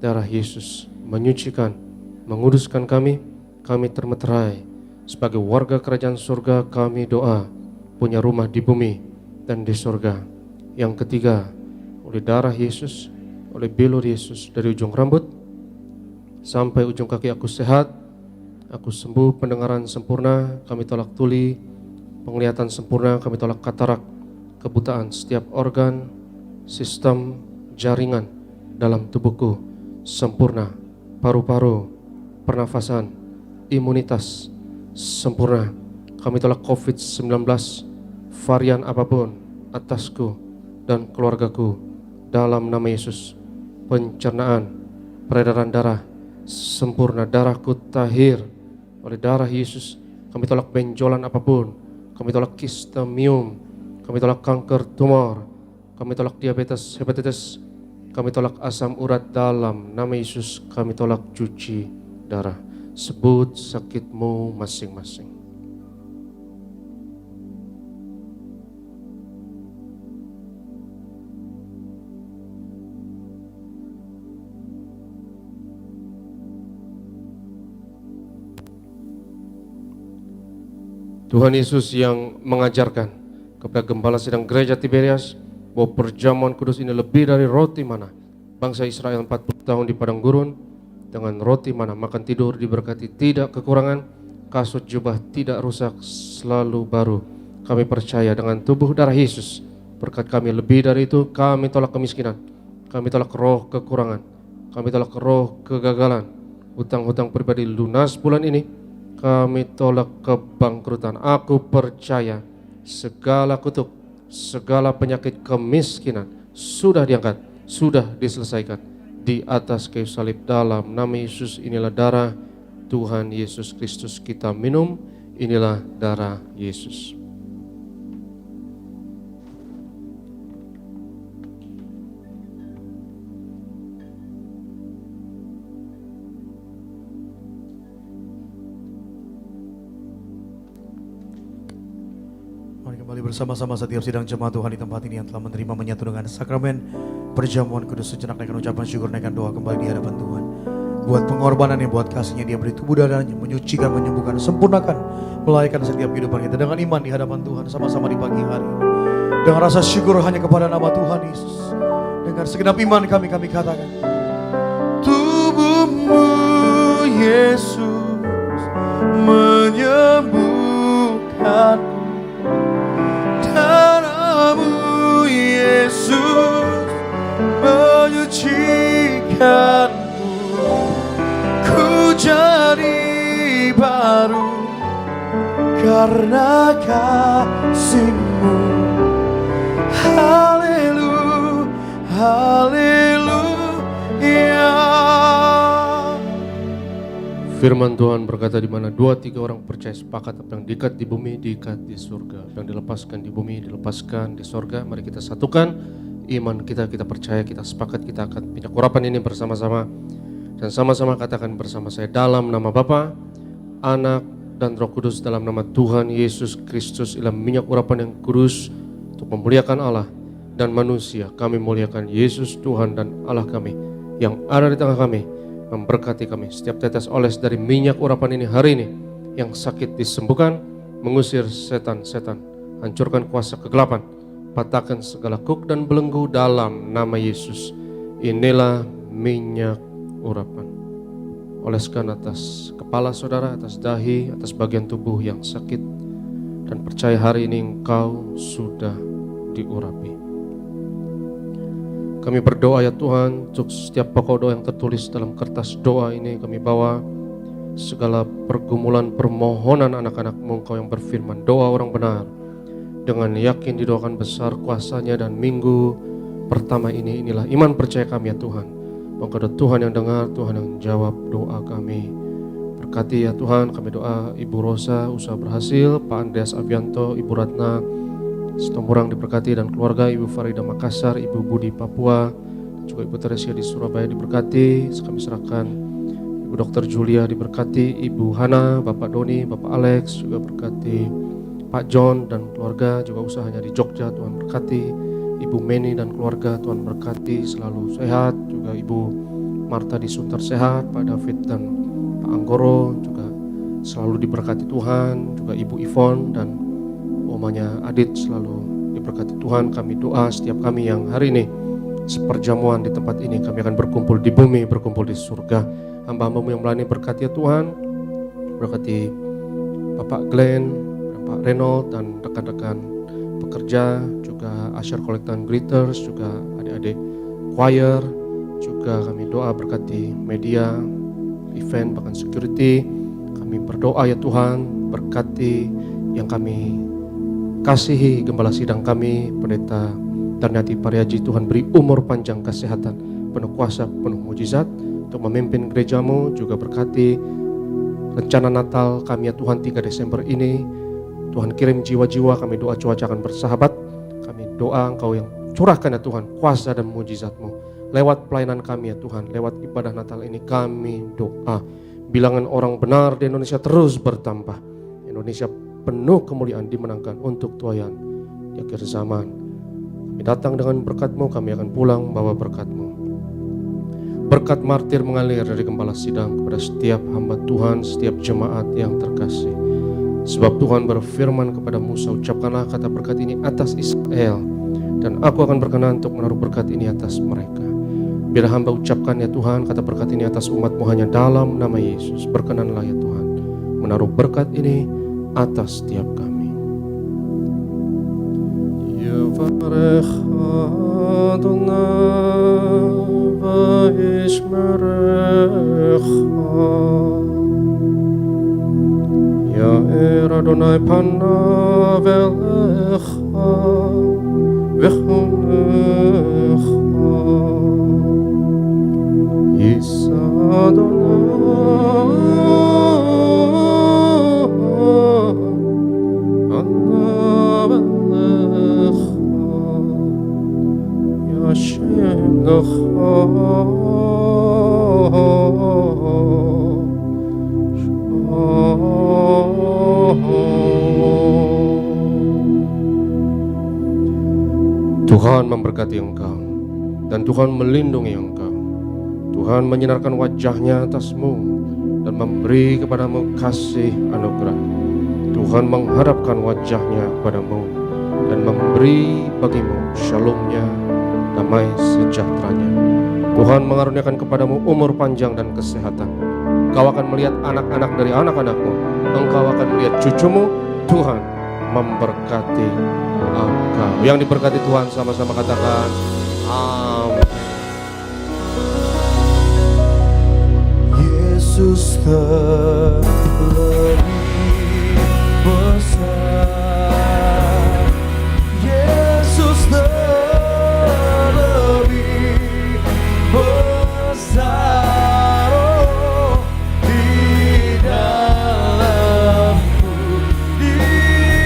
[SPEAKER 3] darah Yesus menyucikan, menguduskan kami. Kami termeterai sebagai warga kerajaan surga. Kami doa punya rumah di bumi dan di surga. Yang ketiga, oleh darah Yesus, oleh bilur Yesus, dari ujung rambut sampai ujung kaki aku sehat, aku sembuh, pendengaran sempurna, kami tolak tuli, penglihatan sempurna, kami tolak katarak, kebutaan setiap organ, sistem, jaringan dalam tubuhku sempurna, paru-paru, pernafasan, imunitas sempurna. Kami tolak COVID-19, varian apapun atasku dan keluargaku dalam nama Yesus. Pencernaan, peredaran darah sempurna, darahku tahir oleh darah Yesus. Kami tolak benjolan apapun, kami tolak kistamium, kami tolak kanker tumor, kami tolak diabetes, hepatitis, kami tolak asam urat dalam nama Yesus. Kami tolak cuci darah. Sebut sakitmu masing-masing. Tuhan Yesus yang mengajarkan kepada gembala sidang gereja Tiberias bahwa perjamuan kudus ini lebih dari roti mana. Bangsa Israel 40 tahun di padang gurun dengan roti mana makan tidur diberkati, tidak kekurangan, kasut jubah tidak rusak, selalu baru. Kami percaya dengan tubuh darah Yesus, berkat kami lebih dari itu. Kami tolak kemiskinan, kami tolak roh kekurangan, kami tolak roh kegagalan, hutang-hutang pribadi lunas bulan ini. Kami tolak kebangkrutan. Aku percaya segala kutuk, segala penyakit kemiskinan sudah diangkat, sudah diselesaikan di atas kayu salib dalam nama Yesus. Inilah darah Tuhan Yesus Kristus. Kita minum, inilah darah Yesus.
[SPEAKER 2] Kembali bersama-sama setiap sidang jemaat Tuhan di tempat ini yang telah menerima menyatu dengan sakramen perjamuan kudus. Sejenak naikkan ucapan syukur, naikkan doa kembali di hadapan Tuhan. Buat pengorbanan yang buat kasihnya Dia beri tubuh darahnya, menyucikan, menyembuhkan, sempurnakan, melayakkan setiap kehidupan kita dengan iman di hadapan Tuhan sama-sama di pagi hari ini. Dengan rasa syukur hanya kepada nama Tuhan Yesus. Dengan segenap iman kami katakan, tubuhmu Yesus menyembuhkanku, darahmu Yesus menyucikanku, ku jadi baru karena kasih-Mu. Haleluya, haleluya.
[SPEAKER 3] Firman Tuhan berkata, di mana 2-3 orang percaya sepakat, apa yang diikat di bumi diikat di surga, apa yang dilepaskan di bumi dilepaskan di surga. Mari kita satukan iman kita, kita percaya, kita sepakat, kita akan minyak urapan ini bersama-sama. Dan sama-sama katakan bersama saya, dalam nama Bapa, Anak, dan Roh Kudus, dalam nama Tuhan Yesus Kristus, dalam minyak urapan yang kudus untuk memuliakan Allah dan manusia. Kami muliakan Yesus Tuhan dan Allah kami yang ada di tengah kami, memberkati kami. Setiap tetes oles dari minyak urapan ini hari ini, yang sakit disembuhkan, mengusir setan-setan, hancurkan kuasa kegelapan, patahkan segala kuk dan belenggu dalam nama Yesus. Inilah minyak urapan. Oleskan atas kepala saudara, atas dahi, atas bagian tubuh yang sakit, dan percaya hari ini engkau sudah diurapi. Kami berdoa ya Tuhan, untuk setiap pokok doa yang tertulis dalam kertas doa ini, kami bawa segala pergumulan permohonan anak-anak-Mu, Engkau yang berfirman, doa orang benar dengan yakin didoakan besar kuasanya. Dan minggu pertama ini, inilah iman percaya kami ya Tuhan, Engkau ada Tuhan yang dengar, Tuhan yang jawab doa kami. Berkati ya Tuhan, kami doa Ibu Rosa usaha berhasil, Pak Andreas Avianto, Ibu Ratna Sitomorang diberkati, dan keluarga Ibu Farida Makassar, Ibu Budi Papua, juga Ibu Teresia di Surabaya diberkati. Kami serahkan Ibu Dr. Julia diberkati, Ibu Hana, Bapak Doni, Bapak Alex juga berkati, Pak John dan keluarga, juga usahanya di Jogja, Tuhan berkati. Ibu Meni dan keluarga, Tuhan berkati, selalu sehat. Juga Ibu Marta di Sunter sehat, Pak David dan Pak Anggoro juga selalu diberkati Tuhan. Juga Ibu Ivon dan omanya Adit selalu diberkati Tuhan. Kami doa setiap kami yang hari ini seperjamuan di tempat ini, kami akan berkumpul di bumi, berkumpul di surga. Hamba-Hamba-Mu yang melayani berkati ya Tuhan. Berkati Bapak Glenn, Pak Reynold dan rekan-rekan pekerja, juga Asyar Kolektan Greeters, juga adik-adik choir, juga kami doa berkati media, event, bahkan security. Kami berdoa ya Tuhan, berkati yang kami kasihi, gembala sidang kami, Pendeta Darniati Pariaji, Tuhan beri umur panjang, kesehatan, penuh kuasa, penuh mujizat untuk memimpin gereja-Mu. Juga berkati rencana Natal kami ya Tuhan 3 Desember ini, Tuhan kirim jiwa-jiwa, kami doa cuaca akan bersahabat. Kami doa Engkau yang curahkan ya Tuhan kuasa dan mujizat-Mu lewat pelayanan kami ya Tuhan, lewat ibadah Natal ini kami doa bilangan orang benar di Indonesia terus bertambah. Indonesia penuh kemuliaan dimenangkan untuk Tuhan di akhir zaman. Kami datang dengan berkat-Mu, kami akan pulang bawa berkat-Mu. Berkat martir mengalir dari gembala sidang kepada setiap hamba Tuhan, setiap jemaat yang terkasih. Sebab Tuhan berfirman kepada Musa, ucapkanlah kata berkat ini atas Israel, dan aku akan berkenan untuk menaruh berkat ini atas mereka. Biar hamba ucapkan ya Tuhan kata berkat ini atas umat-Mu hanya dalam nama Yesus. Berkenanlah ya Tuhan menaruh berkat ini atas setiap kami. Yavarech Adonai vayishmerecha, Ya'er Adonai panav elecha v'chonecha, Yisa Adonai panav elecha, Yashem lecha Tuhan memberkati engkau dan Tuhan melindungi engkau. Tuhan menyinarkan wajah-Nya atasmu dan memberi kepadamu kasih anugerah. Tuhan menghadapkan wajah-Nya kepadamu dan memberi bagimu shalom-Nya, damai sejahteranya. Tuhan mengaruniakan kepadamu umur panjang dan kesehatan. Engkau akan melihat anak-anak dari anak-anakmu. Engkau akan melihat cucumu. Tuhan memberkati engkau. Yang diberkati Tuhan sama-sama katakan amin.
[SPEAKER 2] Yesus terlebih besar, Yesus terlebih besar, oh, di dalamku, di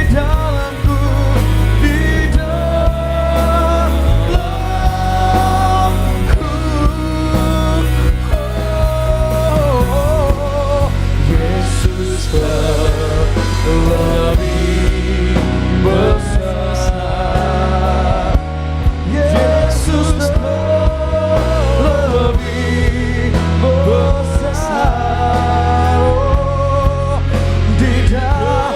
[SPEAKER 2] dalamku, di dalamku, oh, Yesus terlebih besar, Yesus terlebih besar, oh, di dalamku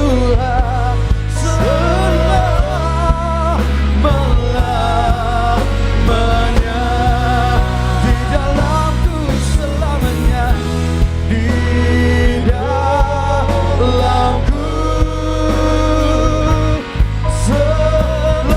[SPEAKER 2] Tuhan selamanya, di dalamku selamanya, di dalamku selamanya.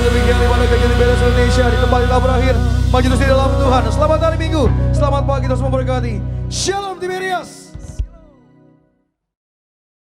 [SPEAKER 2] Demikian ibadah kajian Beda Indonesia di tempat kita berakhir. Majelis di dalam Tuhan. Selamat hari Minggu, selamat pagi, terus memberkati. Shalom.